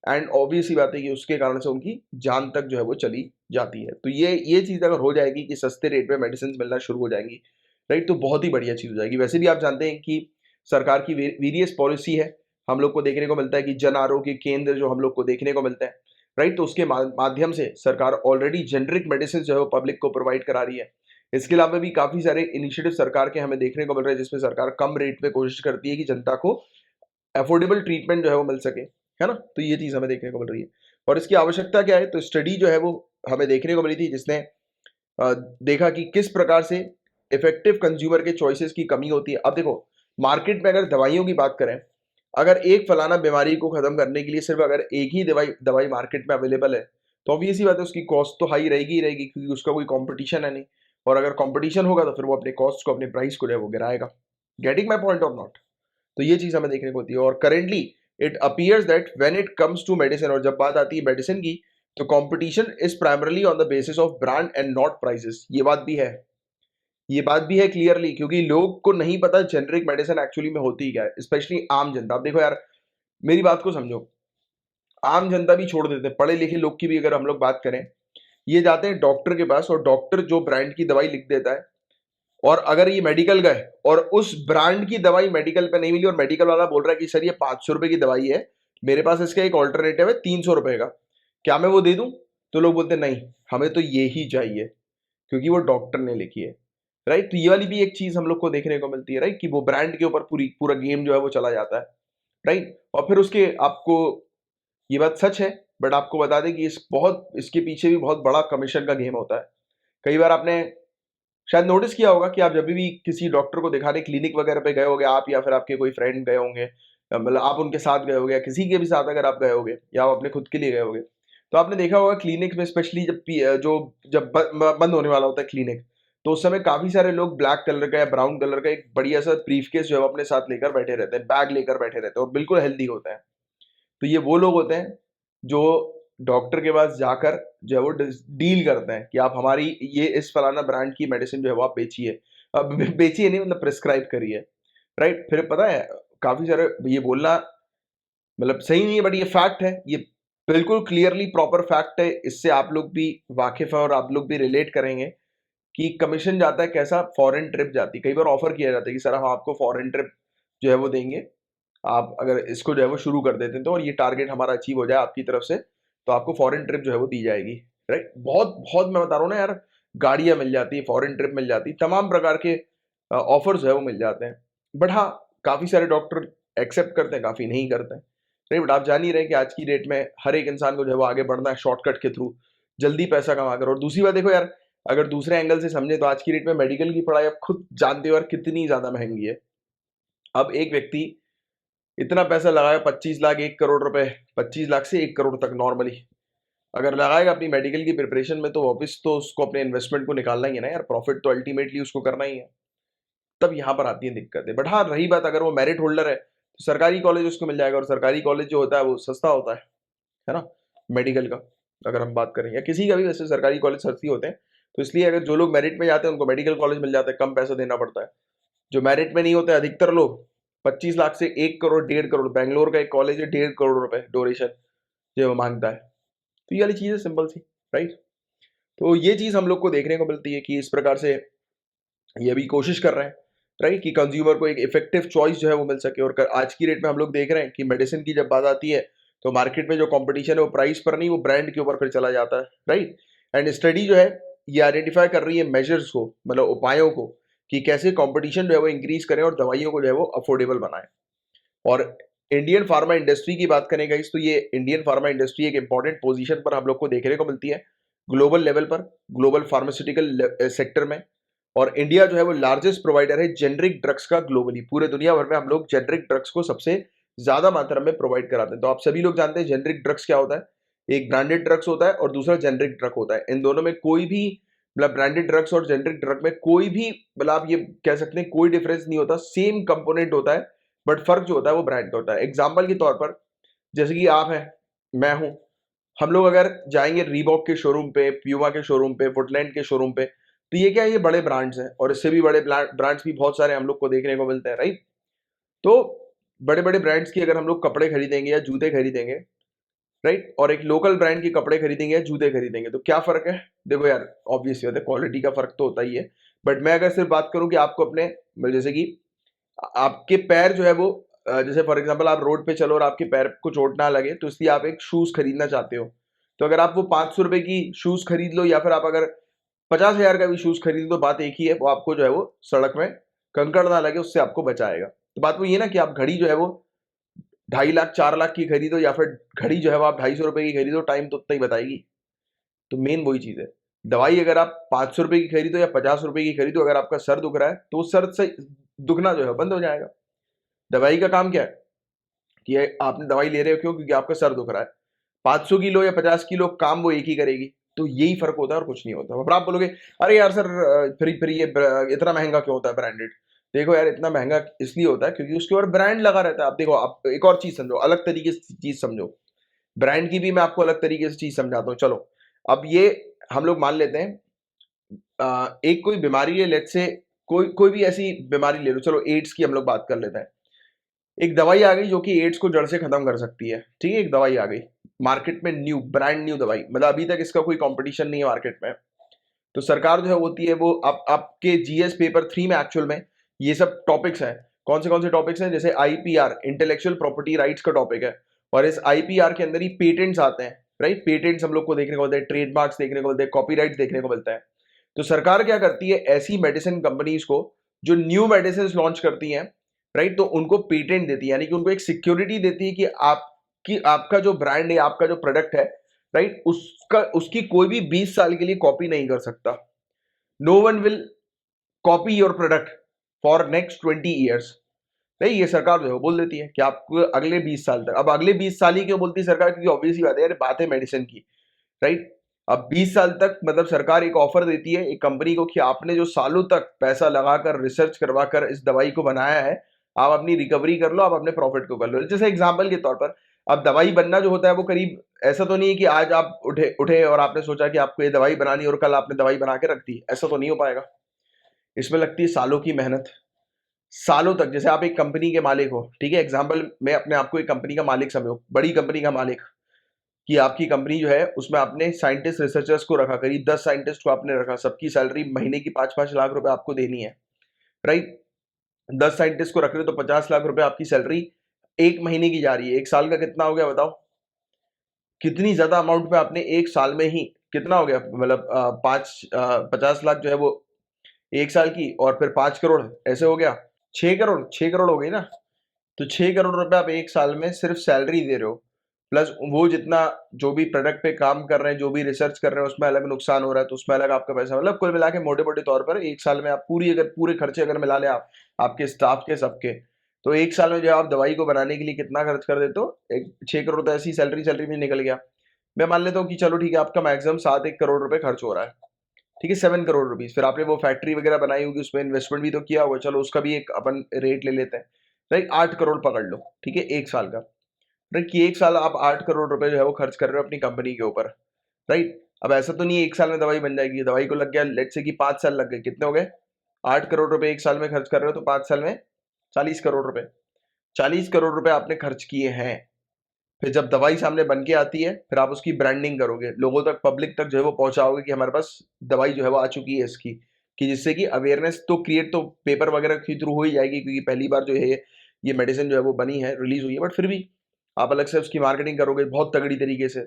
एंड ऑब्वियस ही बात है कि उसके कारण से उनकी जान तक जो है वो चली जाती है। तो ये चीज अगर हो जाएगी कि सस्ते रेट पे मेडिसिन मिलना शुरू हो जाएंगी, राइट, तो बहुत ही बढ़िया चीज हो जाएगी। वैसे भी आप जानते हैं कि सरकार की वेरियस पॉलिसी है, हम लोग को देखने को मिलता है कि जन आरोग्य केंद्र जो हम लोग को देखने को मिलता है, राइट। तो उसके माध्यम से सरकार ऑलरेडी जेनरिक मेडिसिन जो है वो पब्लिक को प्रोवाइड करा रही है। इसके अलावा भी काफी सारे इनिशिएटिव सरकार के हमें देखने को मिल रहे हैं, जिसमें सरकार कम रेट पे कोशिश करती है कि जनता को अफोर्डेबल ट्रीटमेंट जो है वो मिल सके, है ना। तो ये चीज हमें देखने को मिल रही है। और इसकी आवश्यकता क्या है, तो स्टडी जो है वो हमें देखने को मिली थी, जिसने देखा कि किस प्रकार से इफेक्टिव कंज्यूमर के चॉइसेस की कमी होती है। अब देखो, मार्केट में अगर दवाइयों की बात करें, अगर एक फलाना बीमारी को खत्म करने के लिए सिर्फ अगर एक ही दवाई दवाई मार्केट में अवेलेबल है, तो ऑब्वियस ही बात है उसकी कॉस्ट तो हाई रहेगी ही रहेगी, क्योंकि उसका कोई कंपटीशन है नहीं। और अगर कंपटीशन होगा तो फिर वो अपने कॉस्ट को, अपने प्राइस को जो है वो गिराएगा। गेटिंग माई पॉइंट और नॉट। तो ये चीज हमें देखने को होती है। और currently it appears that when it comes to medicine, और जब बात आती है मेडिसिन की, तो competition is primarily on the basis of brand and not prices. ये बात भी है, ये बात भी है क्लियरली, क्योंकि लोग को नहीं पता जेनरिक मेडिसिन एक्चुअली में होती क्या है, स्पेशली आम जनता। अब देखो यार, मेरी बात को समझो, आम जनता भी छोड़ देते हैं, पढ़े लिखे लोग की भी अगर हम लोग बात करें, ये जाते हैं डॉक्टर के पास, और डॉक्टर जो ब्रांड की दवाई लिख देता है, और अगर ये मेडिकल गए और उस ब्रांड की दवाई मेडिकल पे नहीं मिली, और मेडिकल वाला बोल रहा है कि सर ये 500 रुपए की दवाई है, मेरे पास इसका एक ऑल्टरनेटिव है 300 रुपए का, क्या मैं वो दे दूं? तो लोग बोलते हैं नहीं, हमें तो ये ही चाहिए, क्योंकि वो डॉक्टर ने लिखी है। राइट। तो ये वाली भी एक चीज हम लोग को देखने को मिलती है, राइट, कि वो ब्रांड के ऊपर पूरा गेम जो है वो चला जाता है। राइट। और फिर उसके आपको, ये बात सच है, बट आपको बता दें कि इसके पीछे भी बहुत बड़ा कमीशन का गेम होता है। कई बार आपने शायद नोटिस किया होगा कि आप जब भी किसी डॉक्टर को दिखाने क्लिनिक वगैरह पे गए होंगे, आप या फिर आपके कोई फ्रेंड गए होंगे, मतलब आप उनके साथ गए होंगे, या किसी के भी साथ अगर आप गए होंगे, या आप अपने खुद के लिए गए होंगे, तो आपने देखा होगा क्लिनिक में स्पेशली जब बंद होने वाला होता है क्लिनिक, तो उस समय काफी सारे लोग ब्लैक कलर का या ब्राउन कलर का एक बढ़िया सा ब्रीफकेस जो है वो अपने साथ लेकर बैठे रहते हैं, बैग लेकर बैठे रहते हैं, और बिल्कुल हेल्दी होते हैं। तो ये वो लोग होते हैं जो डॉक्टर के पास जाकर जो है वो डील करते हैं कि आप हमारी ये इस फलाना ब्रांड की मेडिसिन जो है वो आप बेचिए। अब बेचिए नहीं, मतलब प्रिस्क्राइब करिए। राइट। फिर पता है, काफी सारे, ये बोलना मतलब सही नहीं है, बट ये फैक्ट है, ये बिल्कुल क्लियरली प्रॉपर फैक्ट है। इससे आप लोग भी वाकिफ हैं और आप लोग भी रिलेट करेंगे कि कमीशन जाता है कैसा, फॉरेन ट्रिप जाती है। कई बार ऑफर किया जाता है कि सर हम आपको फॉरेन ट्रिप जो है वो देंगे, आप अगर इसको जो है वो शुरू कर देते हैं तो, और ये टारगेट हमारा अचीव हो जाए आपकी तरफ से, तो आपको फॉरेन ट्रिप जो है वो दी जाएगी। राइट। बहुत बहुत मैं बता रहा हूँ ना यार, गाड़ियां मिल जाती है, फॉरेन ट्रिप मिल जाती, तमाम प्रकार के ऑफर्स जो है वो मिल जाते हैं। बट हाँ, काफी सारे डॉक्टर एक्सेप्ट करते हैं, काफी नहीं करते हैं। राइट। बट आप जान ही रहे हैं कि आज की डेट में हर एक इंसान को जो है वो आगे बढ़ना है शॉर्टकट के थ्रू, जल्दी पैसा कमा कर। और दूसरी बात देखो यार, अगर दूसरे एंगल से समझे, तो आज की डेट में मेडिकल की पढ़ाई आप खुद जानते हो यार कितनी ज्यादा महंगी है। अब एक व्यक्ति इतना पैसा लगाया, 25 लाख, 1 करोड़ रुपए, 25 लाख से 1 करोड़ तक नॉर्मली अगर लगाएगा अपनी मेडिकल की प्रिपरेशन में, तो वापस तो उसको अपने इन्वेस्टमेंट को निकालना ही है ना यार, प्रॉफिट तो अल्टीमेटली उसको करना ही है। तब यहाँ पर आती है दिक्कतें। बट हाँ, रही बात अगर वो मेरिट होल्डर है, तो सरकारी कॉलेज उसको मिल जाएगा, और सरकारी कॉलेज जो होता है वो सस्ता होता है ना, मेडिकल का अगर हम बात करें, या किसी का भी, वैसे सरकारी कॉलेज सस्ती होते हैं। तो इसलिए अगर जो लोग मेरिट में जाते हैं उनको मेडिकल कॉलेज मिल जाता है, कम पैसा देना पड़ता है। जो मेरिट में नहीं होते अधिकतर लोग, 25 लाख से 1 करोड़, 1.5 करोड़, बैंगलोर का एक कॉलेज है 1.5 करोड़ रुपए डोनेशन जो वो मांगता है। तो ये वाली चीज है सिंपल सी। राइट। तो ये चीज हम लोग को देखने को मिलती है कि इस प्रकार से ये भी कोशिश कर रहे हैं, राइट, कि कंज्यूमर को एक इफेक्टिव चॉइस जो है वो मिल सके। और आज की डेट में हम लोग देख रहे हैं कि मेडिसिन की जब बात आती है, तो मार्केट में जो कंपटीशन है वो प्राइस पर नहीं, वो ब्रांड के ऊपर फिर चला जाता है। राइट। एंड स्टडी जो है ये आइडेंटिफाई कर रही है मेजर्स को, मतलब उपायों को, कि कैसे कंपटीशन जो है वो इंक्रीज करें और दवाइयों को जो है वो अफोर्डेबल बनाएं। और इंडियन फार्मा इंडस्ट्री की बात करें गाइस, तो ये इंडियन फार्मा इंडस्ट्री एक इंपॉर्टेंट पोजीशन पर हम लोग को देखने को मिलती है ग्लोबल लेवल पर, ग्लोबल फार्मास्यूटिकल सेक्टर में। और इंडिया जो है वो लार्जेस्ट प्रोवाइडर है जेनरिक ड्रग्स का ग्लोबली। पूरे दुनिया भर में हम लोग जेनरिक ड्रग्स को सबसे ज्यादा मात्रा में प्रोवाइड कराते हैं। तो आप सभी लोग जानते हैं जेनरिक ड्रग्स क्या होता है। एक ब्रांडेड ड्रग्स होता है और दूसरा जेनरिक ड्रग होता है। इन दोनों में कोई भी, मतलब ब्रांडेड ड्रग्स और जेनरिक ड्रग में कोई भी, मतलब आप ये कह सकते हैं कोई डिफरेंस नहीं होता, सेम कंपोनेंट होता है, बट फर्क जो होता है वो ब्रांड का होता है। एग्जाम्पल के तौर पर, जैसे कि आप हैं, मैं हूं, हम लोग अगर जाएंगे रीबॉक के शोरूम पे, प्यूमा के शोरूम पे, फुटलैंड के शोरूम पे, तो ये क्या है, ये बड़े ब्रांड्स हैं, और इससे भी बड़े ब्रांड्स भी बहुत सारे हम लोग को देखने को मिलते हैं। राइट। तो बड़े बड़े ब्रांड्स की अगर हम लोग कपड़े खरीदेंगे या जूते खरीदेंगे, राइट, और एक लोकल ब्रांड के कपड़े खरीदेंगे या जूते खरीदेंगे, तो क्या फर्क है? देखो यार, ऑब्वियस बात है, क्वालिटी का फर्क तो होता ही है। बट मैं अगर सिर्फ बात करूं कि आपको अपने, मतलब जैसे कि आपके पैर जो है वो, जैसे फॉर एग्जांपल आप रोड पे चलो और आपके पैर को चोट ना लगे, तो इसलिए आप एक शूज खरीदना चाहते हो, तो अगर आप वो 500 रुपए की शूज खरीद लो या फिर आप अगर 50,000 का भी शूज खरीद लो, बात एक ही है, वो आपको जो है वो सड़क में कंकड़ ना लगे उससे आपको बचाएगा। तो बात वो ये ना कि आप घड़ी जो है वो 2.5 लाख 4 लाख की खरीदो या फिर घड़ी जो है वो आप 250 रुपए की खरीदो, टाइम तो उतना ही बताएगी। तो मेन वही चीज है। दवाई अगर आप 500 रुपए की खरीदो या 50 रुपए की खरीदो, अगर आपका सर दुख रहा है तो उस सर से दुखना जो है बंद हो जाएगा। दवाई का काम क्या है कि आपने दवाई ले रहे हो क्यों, क्योंकि आपका सर दुख रहा है। 500 किलो या 50 किलो काम वो एक ही करेगी। तो यही फर्क होता है और कुछ नहीं होता। अब आप बोलोगे अरे यार सर, फिर ये इतना महंगा क्यों होता है ब्रांडेड? देखो यार, इतना महंगा इसलिए होता है क्योंकि उसके ऊपर ब्रांड लगा रहता है। आप देखो, आप एक और चीज समझो, अलग तरीके से चीज समझो। ब्रांड की भी मैं आपको अलग तरीके से चीज समझाता हूँ। चलो, अब ये हम लोग मान लेते हैं एक कोई बीमारी है, लेट से कोई कोई भी ऐसी बीमारी ले लो। चलो एड्स की हम लोग बात कर लेते हैं। एक दवाई आ गई जो कि एड्स को जड़ से खत्म कर सकती है। ठीक है, एक दवाई आ गई मार्केट में, न्यू ब्रांड न्यू दवाई, मतलब अभी तक इसका कोई कंपटीशन नहीं है मार्केट में। तो सरकार जो है होती है वो आपके जीएस पेपर 3 में एक्चुअल में ये सब टॉपिक्स हैं। कौन से टॉपिक्स हैं? जैसे आईपीआर, इंटेलेक्चुअल प्रॉपर्टी राइट्स का टॉपिक है, और इस आईपीआर के अंदर ही पेटेंट्स आते हैं। राइट, पेटेंट्स हम लोग को देखने को मिलते हैं, ट्रेडमार्क्स देखने को मिलते हैं, कॉपीराइट देखने को मिलता है। तो सरकार क्या करती है, ऐसी मेडिसिन कंपनीज को जो न्यू मेडिसिन लॉन्च करती हैं, राइट, तो उनको पेटेंट देती है, यानी कि उनको एक सिक्योरिटी देती है कि आपका जो ब्रांड है, आपका जो प्रोडक्ट है, राइट, उसकी कोई भी 20 साल के लिए कॉपी नहीं कर सकता। No one will copy your product for next 20 years. नहीं, ये सरकार जो है वो बोल देती है कि आपको अगले 20 साल तक। अब अगले 20 साल ही क्यों बोलती है सरकार? क्योंकि ऑब्वियस ही बात है यार, बात है मेडिसिन की, राइट। अब 20 साल तक मतलब सरकार एक ऑफर देती है एक कंपनी को कि आपने जो सालों तक पैसा लगाकर रिसर्च करवाकर इस दवाई को बनाया है, आप अपनी रिकवरी कर लो, आप अपने प्रॉफिट को कर लो। जैसे एग्जांपल के तौर पर, अब दवाई बनना जो होता है वो करीब, ऐसा तो नहीं है कि आज आप उठे उठे और आपने सोचा कि आपको ये दवाई बनानी और कल आपने दवाई बना के रख दी। ऐसा तो नहीं हो पाएगा। इसमें लगती है सालों की मेहनत, सालों तक। जैसे आप एक कंपनी के मालिक हो, ठीक है, एग्जाम्पल में अपने आपको एक कंपनी का मालिक समझो, बड़ी कंपनी का मालिक, कि आपकी कंपनी जो है उसमें आपने साइंटिस्ट रिसर्चर्स को रखा, करीब 10 साइंटिस्ट को आपने रखा, सबकी सैलरी महीने की 5-5 लाख रुपए आपको देनी है, राइट। 10 साइंटिस्ट को रख रहे हो तो 50 लाख रुपए आपकी सैलरी एक महीने की जा रही है। एक साल का कितना हो गया बताओ? कितनी ज्यादा अमाउंट पे आपने एक साल में ही, कितना हो गया, मतलब 50 लाख जो है वो एक साल की, और फिर 5 करोड़, ऐसे हो गया 6 करोड़। 6 करोड़ हो गई ना। तो 6 करोड़ रुपए आप एक साल में सिर्फ सैलरी दे रहे हो, प्लस वो जितना जो भी प्रोडक्ट पे काम कर रहे हैं, जो भी रिसर्च कर रहे हैं, उसमें अलग नुकसान हो रहा है तो उसमें अलग आपका पैसा, मतलब कुल मिला के मोटे मोटे तौर पर एक साल में आप पूरे खर्चे अगर मिला ले आप आपके स्टाफ के सबके, तो एक साल में जो आप दवाई को बनाने के लिए कितना खर्च कर देते हो? एक 6 करोड़ तो ऐसी सैलरी में निकल गया। मैं मान लेता हूँ कि चलो ठीक है, आपका मैक्सिमम 7-1 करोड़ रुपए खर्च हो रहा है, ठीक है, 7 करोड़ रुपीज। फिर आपने वो फैक्ट्री वगैरह बनाई होगी, उसमें इन्वेस्टमेंट भी तो किया होगा, चलो उसका भी एक अपन रेट ले लेते हैं, राइट। 8 करोड़ पकड़ लो, ठीक है, एक साल का, राइट, कि एक साल आप 8 करोड़ रुपए जो है वो खर्च कर रहे हो अपनी कंपनी के ऊपर, राइट। अब ऐसा तो नहीं है एक साल में दवाई बन जाएगी, दवाई को लग गया लेट से कि 5 साल लग गए, कितने हो गए? 8 करोड़ रुपए एक साल में खर्च कर रहे हो, तो 5 साल में 40 करोड़ रुपए। 40 करोड़ रुपए आपने खर्च किए हैं। फिर जब दवाई सामने बन के आती है, फिर आप उसकी ब्रांडिंग करोगे, लोगों तक, पब्लिक तक जो है वो पहुंचाओगे कि हमारे पास दवाई जो है वो आ चुकी है इसकी, कि जिससे कि अवेयरनेस तो क्रिएट तो पेपर वगैरह के थ्रू हो ही जाएगी, क्योंकि पहली बार जो है ये मेडिसिन जो है वो बनी है, रिलीज हुई है, बट फिर भी आप अलग से उसकी मार्केटिंग करोगे बहुत तगड़ी तरीके से,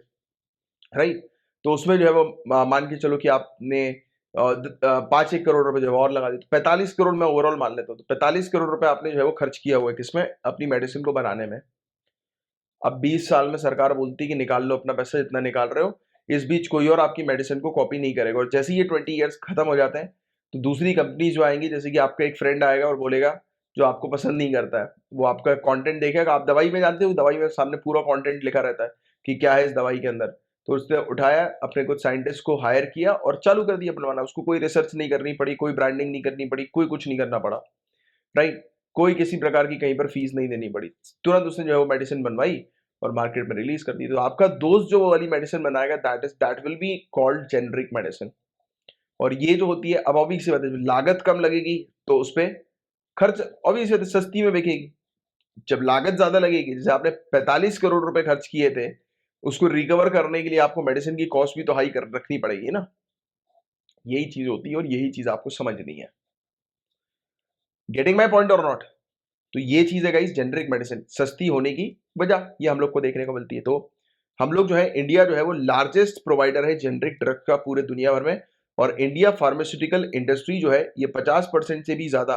राइट। तो उसमें जो है वो मान के चलो कि आपने 5-1 करोड़ रुपए जो है और लगा दी, तो 45 करोड़ में ओवरऑल मान लेता हूँ। तो 45 करोड़ रुपए आपने जो है वो खर्च किया हुआ है किसमें? अपनी मेडिसिन को बनाने में। अब 20 साल में सरकार बोलती है कि निकाल लो अपना पैसा जितना निकाल रहे हो, इस बीच कोई और आपकी मेडिसिन को कॉपी नहीं करेगा। और जैसे ही ये 20 ईयर्स खत्म हो जाते हैं, तो दूसरी कंपनी जो आएंगी, जैसे कि आपका एक फ्रेंड आएगा और बोलेगा, जो आपको पसंद नहीं करता है, वो आपका कंटेंट देखेगा। आप दवाई में जानते हो, दवाई में सामने पूरा कंटेंट लिखा रहता है कि क्या है इस दवाई के अंदर। तो उसने उठाया, अपने कुछ साइंटिस्ट को हायर किया और चालू कर दिया बनवाना। उसको कोई रिसर्च नहीं करनी पड़ी, कोई ब्रांडिंग नहीं करनी पड़ी, कोई कुछ नहीं करना पड़ा, राइट। कोई किसी प्रकार की कहीं पर फीस नहीं देनी पड़ी, तुरंत उसने जो है वो मेडिसिन बनवाई और मार्केट में रिलीज कर दी। तो आपका दोस्त जो वो वाली मेडिसिन बनाएगा, that will be called generic medicine. और ये जो होती है, अब ऑब्वियस सी बात है, लागत कम लगेगी तो उस पर खर्च ऑब्वियस बात है सस्ती में बिकेगी। जब लागत ज्यादा लगेगी, जैसे आपने 45 करोड़ रुपए खर्च किए थे, उसको रिकवर करने के लिए आपको मेडिसिन की कॉस्ट भी तो हाई कर रखनी पड़ेगी ना। यही चीज होती है और यही चीज आपको समझनी है। गेटिंग माई पॉइंट और नॉट? तो ये चीज है गाइस, जेनरिक मेडिसिन सस्ती होने की वजह ये हम लोग को देखने को मिलती है। तो हम लोग जो है इंडिया जो है वो लार्जेस्ट प्रोवाइडर है जेनरिक ड्रग का पूरे दुनिया भर में। और इंडिया फार्मास्यूटिकल इंडस्ट्री जो है ये 50% से भी ज्यादा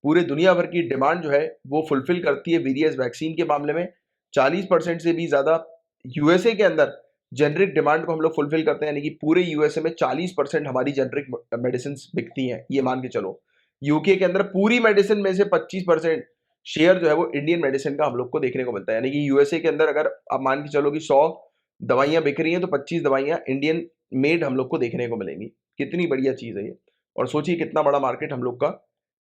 पूरे दुनिया भर की डिमांड जो है वो फुलफिल करती है वेरियस वैक्सीन के मामले में। 40% से भी ज्यादा यूएसए के अंदर जेनरिक डिमांड को हम लोग फुलफिल करते हैं, यानी कि पूरे यूएसए में 40% हमारी जेनरिक मेडिसिन बिकती हैं, ये मान के चलो। यूके के अंदर पूरी मेडिसिन में से 25% शेयर जो है वो इंडियन मेडिसिन का हम लोग को देखने को मिलता है। यानी कि यूएसए के अंदर अगर आप मान के चलो कि 100 दवाइयां बिक रही हैं तो 25 दवाइयां इंडियन मेड हम लोग को देखने को मिलेंगी। कितनी बढ़िया चीज है ये। और सोचिए कितना बड़ा मार्केट हम लोग का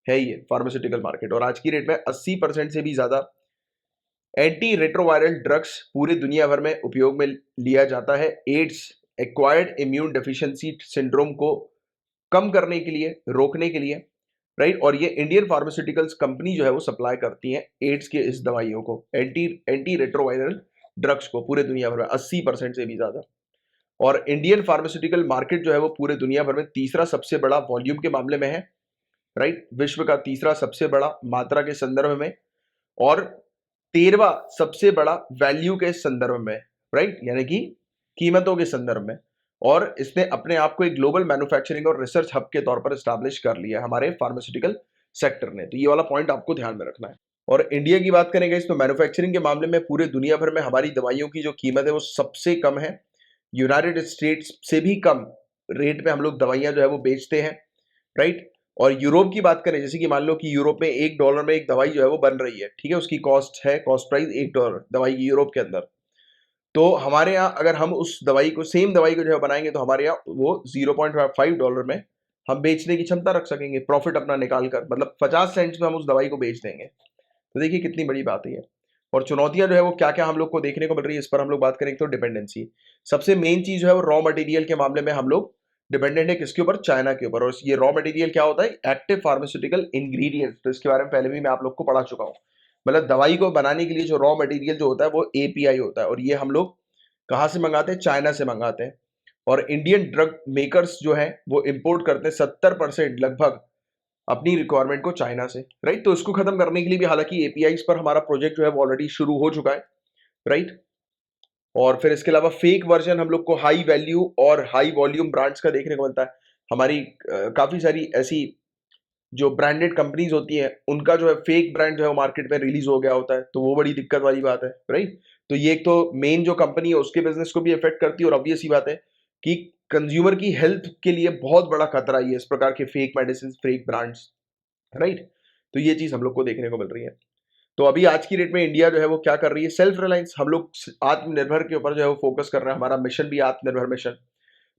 है ये फार्मास्यूटिकल मार्केट। और आज की डेट में 80% से भी ज्यादा एंटी रेट्रोवायरल ड्रग्स पूरे दुनिया भर में उपयोग में लिया जाता है AIDS, acquired immune deficiency syndrome को कम करने के लिए, रोकने के लिए, राइट। और ये इंडियन फार्मास्यूटिकल्स कंपनी जो है वो सप्लाई करती है एड्स के इस दवाइयों को, एंटी रेट्रोवायरल ड्रग्स को पूरे दुनिया भर में 80% से भी ज्यादा। और इंडियन फार्मास्यूटिकल मार्केट जो है वो पूरे दुनिया भर में तीसरा सबसे बड़ा वॉल्यूम के मामले में है, राइट। विश्व का तीसरा सबसे बड़ा मात्रा के संदर्भ में और 13वां सबसे बड़ा वैल्यू के संदर्भ में, राइट, यानी कि कीमतों के संदर्भ में। और इसने अपने आप को एक ग्लोबल मैन्युफैक्चरिंग और रिसर्च हब के तौर पर एस्टैब्लिश कर लिया है हमारे फार्मास्यूटिकल सेक्टर ने। तो ये वाला पॉइंट आपको ध्यान में रखना है। और इंडिया की बात करेंगे तो मैन्युफैक्चरिंग के मामले में पूरे दुनिया भर में हमारी दवाइयों की जो कीमत है वो सबसे कम है। यूनाइटेड स्टेट्स से भी कम रेट पे हम लोग दवाइयां जो है वो बेचते हैं, राइट। और यूरोप की बात करें, जैसे कि मान लो कि यूरोप में $1 में एक दवाई जो है वो बन रही है, ठीक है, उसकी कॉस्ट प्राइस $1 दवाई की यूरोप के अंदर। तो हमारे यहाँ अगर हम उस दवाई को, सेम दवाई को जो है बनाएंगे तो हमारे यहाँ वो $0.5 में हम बेचने की क्षमता रख सकेंगे, प्रॉफिट अपना निकाल कर, मतलब 50 सेंट्स में हम उस दवाई को बेच देंगे। तो देखिए कितनी बड़ी बात है ये। और चुनौतियां जो है वो क्या क्या हम लोग को देखने को मिल रही है, इस पर हम लोग बात करेंगे। तो डिपेंडेंसी सबसे मेन चीज जो है वो रॉ मटेरियल के मामले में हम लोग डिपेंडेंट है किसके ऊपर, चाइना के ऊपर। और ये रॉ मटेरियल क्या होता है, एक्टिव फार्मास्यूटिकल इंग्रेडिएंट्स। तो इसके बारे में पहले भी मैं आप लोग को पढ़ा चुका हूँ। मतलब दवाई को बनाने के लिए जो रॉ मटेरियल जो होता है वो एपीआई होता है, और ये हम लोग कहाँ से मंगाते हैं, चाइना से मंगाते हैं। और इंडियन ड्रग मेकर्स जो है वो इंपोर्ट करते हैं 70% लगभग अपनी रिक्वायरमेंट को चाइना से, राइट। तो इसको खत्म करने के लिए भी हालांकि एपीआईज पर हमारा प्रोजेक्ट जो है वो ऑलरेडी शुरू हो चुका है, राइट। और फिर इसके अलावा फेक वर्जन हम लोग को हाई वैल्यू और हाई वॉल्यूम ब्रांड्स का देखने को मिलता है। हमारी काफी सारी ऐसी जो ब्रांडेड कंपनीज होती हैं उनका जो है फेक ब्रांड जो है वो मार्केट में रिलीज हो गया होता है, तो वो बड़ी दिक्कत वाली बात है, राइट। तो ये एक तो मेन जो कंपनी है उसके बिजनेस को भी इफेक्ट करती है, और ऑब्वियस ही बात है कि कंज्यूमर की हेल्थ के लिए बहुत बड़ा खतरा है इस प्रकार के fake medicine, fake brands, right. तो ये चीज हम लोग को देखने को मिल रही है। तो अभी आज की डेट में इंडिया जो है वो क्या कर रही है, सेल्फ रिलायंस, हम लोग आत्मनिर्भर के ऊपर जो है वो फोकस कर रहे हैं। हमारा मिशन भी आत्मनिर्भर mission.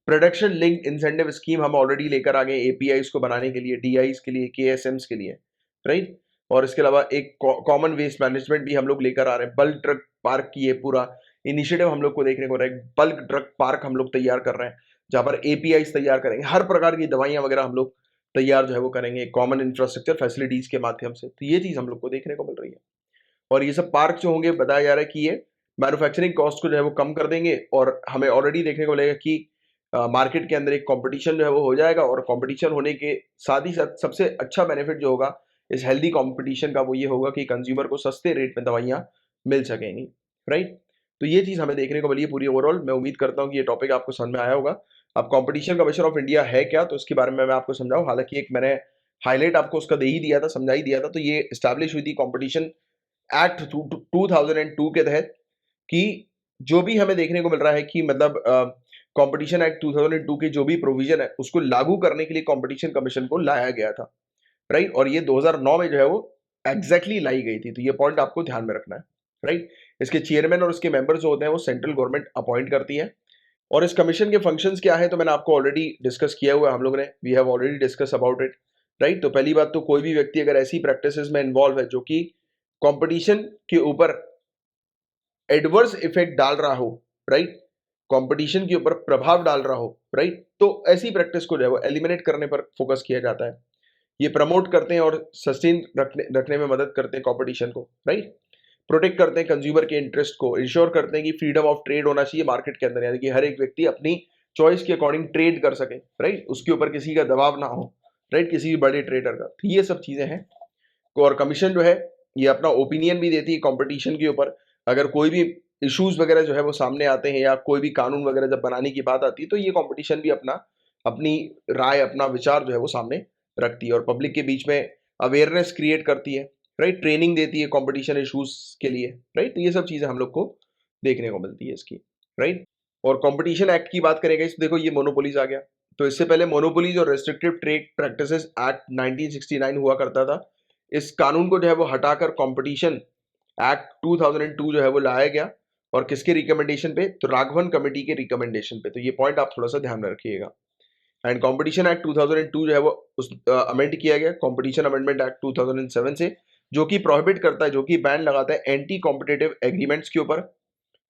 Production link incentive scheme हम ऑलरेडी लेकर आ गए एपीआईज को बनाने के लिए, डीआईज के लिए, केएसएम्स के लिए, राइट। और इसके अलावा एक कॉमन वेस्ट मैनेजमेंट भी हम लोग लेकर आ रहे हैं। बल्क ड्रग पार्क की ये पूरा इनिशिएटिव हम लोग को देखने को रहा है। बल्क ड्रग पार्क हम लोग तैयार कर रहे हैं जहां पर एपीआईज तैयार करेंगे, हर प्रकार की दवाइयां वगैरह हम लोग तैयार जो है वो करेंगे कॉमन इंफ्रास्ट्रक्चर फैसिलिटीज के माध्यम से। तो ये चीज हम लोग को देखने को मिल रही है। और ये सब पार्क जो होंगे, बताया जा रहा है कि ये मैन्युफैक्चरिंग कॉस्ट को जो है वो कम कर देंगे। और हमें ऑलरेडी देखने को मिलेगा कि मार्केट के अंदर एक कंपटीशन जो है वो हो जाएगा। और कंपटीशन होने के साथ ही साथ सबसे अच्छा बेनिफिट जो होगा इस हेल्दी कंपटीशन का वो ये होगा कि कंज्यूमर को सस्ते रेट में दवाइयां मिल सकेंगी, राइट। तो ये चीज हमें देखने को मिली है पूरी ओवरऑल। मैं उम्मीद करता हूँ कि ये टॉपिक आपको समझ में आया होगा। अब कंपटीशन कमीशन ऑफ इंडिया है क्या, तो इसके बारे में मैं आपको समझाऊं। हालांकि एक मैंने हाईलाइट आपको उसका दे ही दिया था, समझा ही दिया था। तो ये स्टैब्लिश हुई थी कंपटीशन एक्ट 2002 के तहत, कि जो भी हमें देखने को मिल रहा है कि मतलब कंपटीशन एक्ट 2002 के जो भी प्रोविजन है उसको लागू करने के लिए कंपटीशन कमीशन को लाया गया था, राइट। और ये 2009 में जो है वो एग्जैक्टली लाई गई थी। तो ये पॉइंट आपको ध्यान में रखना है, राइट। इसके चेयरमैन और उसके मेंबर्स जो होते हैं वो सेंट्रल गवर्नमेंट अपॉइंट करती है। और इस कमीशन के फंक्शंस क्या है तो मैंने आपको ऑलरेडी डिस्कस किया हुआ है, हम लोगों ने, we have already discuss about it, right. तो पहली बात तो कोई भी व्यक्ति अगर ऐसी प्रैक्टिसेस में इन्वॉल्व है जो कि कंपटीशन के ऊपर एडवर्स इफेक्ट डाल रहा हो, राइट, कंपटीशन के ऊपर प्रभाव डाल रहा हो, राइट, तो ऐसी प्रैक्टिस को जो है वो एलिमिनेट करने पर फोकस किया जाता है। ये प्रमोट करते हैं और सस्टेन रखने में मदद करते हैं कंपटीशन को, राइट। प्रोटेक्ट करते हैं कंज्यूमर के इंटरेस्ट को, इंश्योर करते हैं कि फ्रीडम ऑफ ट्रेड होना चाहिए मार्केट के अंदर, यानी कि हर एक व्यक्ति अपनी चॉइस के अकॉर्डिंग ट्रेड कर सके, राइट, उसके ऊपर किसी का दबाव ना हो, राइट, किसी भी बड़े ट्रेडर का। तो ये सब चीजें हैं। और कमीशन जो है ये अपना ओपिनियन भी देती है कंपटीशन के ऊपर। अगर कोई भी इश्यूज वगैरह जो है वो सामने आते हैं या कोई भी कानून वगैरह जब बनाने की बात आती है, तो ये कंपटीशन भी अपनी राय, अपना विचार जो है वो सामने रखती है और पब्लिक के बीच में अवेयरनेस क्रिएट करती है, राइट? ट्रेनिंग देती है कंपटीशन इश्यूज के लिए, राइट? तो ये सब चीजें हम लोग को देखने को मिलती है इसकी, राइट? और कंपटीशन एक्ट की बात करेंगे, देखो ये मोनोपोलीज आ गया। तो इससे पहले मोनोपोलीज और रेस्ट्रिक्टिव ट्रेड प्रैक्टिसेस एक्ट 1969 हुआ करता था। इस कानून को जो है वो हटाकर कंपटीशन एक्ट 2002 जो है वो लाया गया। और किसके रिकमेंडेशन पे? तो राघवन कमेटी के रिकमेंडेशन पे। तो ये पॉइंट आप थोड़ा सा ध्यान में रखिएगा। एंड कंपटीशन एक्ट 2002 जो है वो उस अमेंड किया गया कंपटीशन अमेंडमेंट एक्ट 2007 से, जो कि प्रोहिबिट करता है, जो कि बैन लगाता है एंटी कॉम्पिटिटिव एग्रीमेंट्स के ऊपर,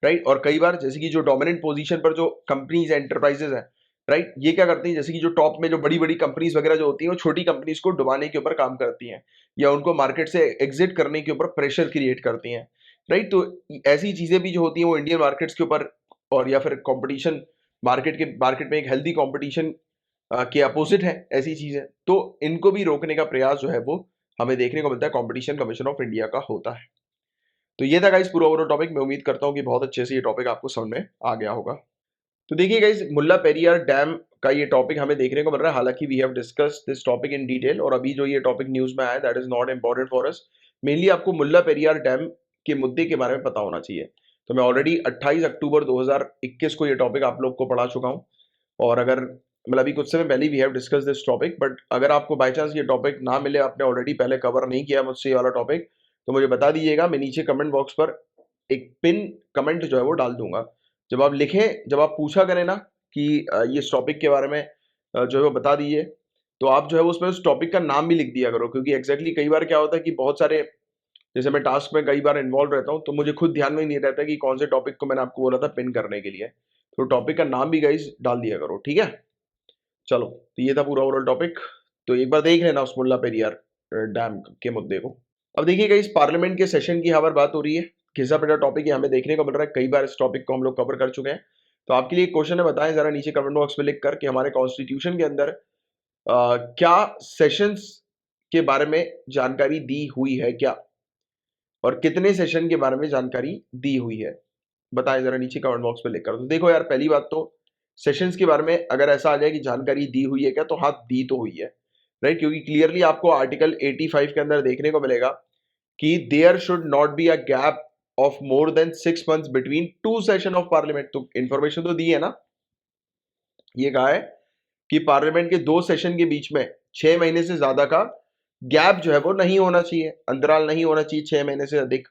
राइट? और कई बार जैसे कि जो डोमिनेंट पोजीशन पर जो कंपनीज एंटरप्राइजेस हैं, राइट, ये क्या करती हैं, जैसे कि जो टॉप में जो बड़ी बड़ी कंपनीज वगैरह जो होती हैं, वो छोटी कंपनीज को डुबाने के ऊपर काम करती हैं या उनको मार्केट से एग्जिट करने के ऊपर प्रेशर क्रिएट करती हैं, राइट? तो ऐसी चीजें भी जो होती हैं वो इंडियन मार्केट्स के ऊपर और या फिर कंपटीशन मार्केट में एक हेल्दी कंपटीशन के अपोजिट है ऐसी चीजें। तो इनको भी रोकने का प्रयास जो है वो हमें देखने को मिलता है कंपटीशन कमीशन ऑफ इंडिया का होता है। तो ये था गाइस पूरा ओवरऑल टॉपिक। मैं उम्मीद करता हूँ कि बहुत अच्छे से ये टॉपिक आपको समझ में आ गया होगा। तो देखिए गाइस, मुल्ला पेरियार डैम का ये टॉपिक हमें देखने को मिल रहा है। हालांकि we have discuss this topic in detail और अभी जो ये टॉपिक न्यूज में आया that is not important for us. Mainly आपको मुल्ला पेरियार डैम के मुद्दे के बारे में पता होना चाहिए। तो मैं ऑलरेडी 28 अक्टूबर 2021 को ये टॉपिक आप लोग को पढ़ा चुका हूँ। और अगर मतलब अभी कुछ समय पहले we have discuss this topic, but अगर आपको बाई चांस ये टॉपिक ना मिले, आपने ऑलरेडी पहले कवर नहीं किया मुझसे ये वाला टॉपिक, तो मुझे बता दीजिएगा। मैं नीचे कमेंट बॉक्स पर एक पिन कमेंट जो है वो डाल दूंगा। जब आप लिखें, जब आप पूछा करें ना कि ये इस टॉपिक के बारे में जो है वो बता दीजिए, तो आप जो है उसमें उस टॉपिक का नाम भी लिख दिया करो। क्योंकि एग्जैक्टली कई बार क्या होता है कि बहुत सारे, जैसे मैं टास्क में कई बार इन्वॉल्व रहता हूँ, तो मुझे खुद ध्यान में नहीं रहता कि कौन से टॉपिक को मैंने आपको बोला था पिन करने के लिए। तो टॉपिक का नाम भी गाइस डाल दिया करो, ठीक है? चलो, तो ये था पूरा ओवरऑल टॉपिक। तो एक बार देख लेना उस मुल्ला पेरियार डैम के मुद्दे को। अब देखिएगा, इस पार्लियामेंट के सेशन की यहाँ पर बात हो रही है। घिसा पिटा टॉपिक ये हमें देखने को मिल रहा है। कई बार इस टॉपिक को हम लोग कवर कर चुके हैं। तो आपके लिए एक क्वेश्चन है, बताएं जरा नीचे कमेंट बॉक्स में लिख कर कि हमारे कॉन्स्टिट्यूशन के अंदर क्या सेशंस के बारे में जानकारी दी हुई है क्या, और कितने सेशन के बारे में जानकारी दी हुई है, बताएं जरा नीचे कमेंट बॉक्स में लिखकर। तो देखो यार, पहली बात तो सेशंस के बारे में अगर ऐसा आ जाए कि जानकारी दी हुई है क्या, तो हाँ, दी तो हुई है, राइट? क्योंकि क्लियरली आपको आर्टिकल 85 के अंदर देखने को मिलेगा कि there should not be a gap of more than 6 months between two session of parliament. तो इन्फॉर्मेशन तो दी है ना, ये कहा है कि पार्लियामेंट के दो सेशन के बीच में 6 महीने से ज्यादा का गैप जो है वो नहीं होना चाहिए, अंतराल नहीं होना चाहिए 6 महीने से अधिक,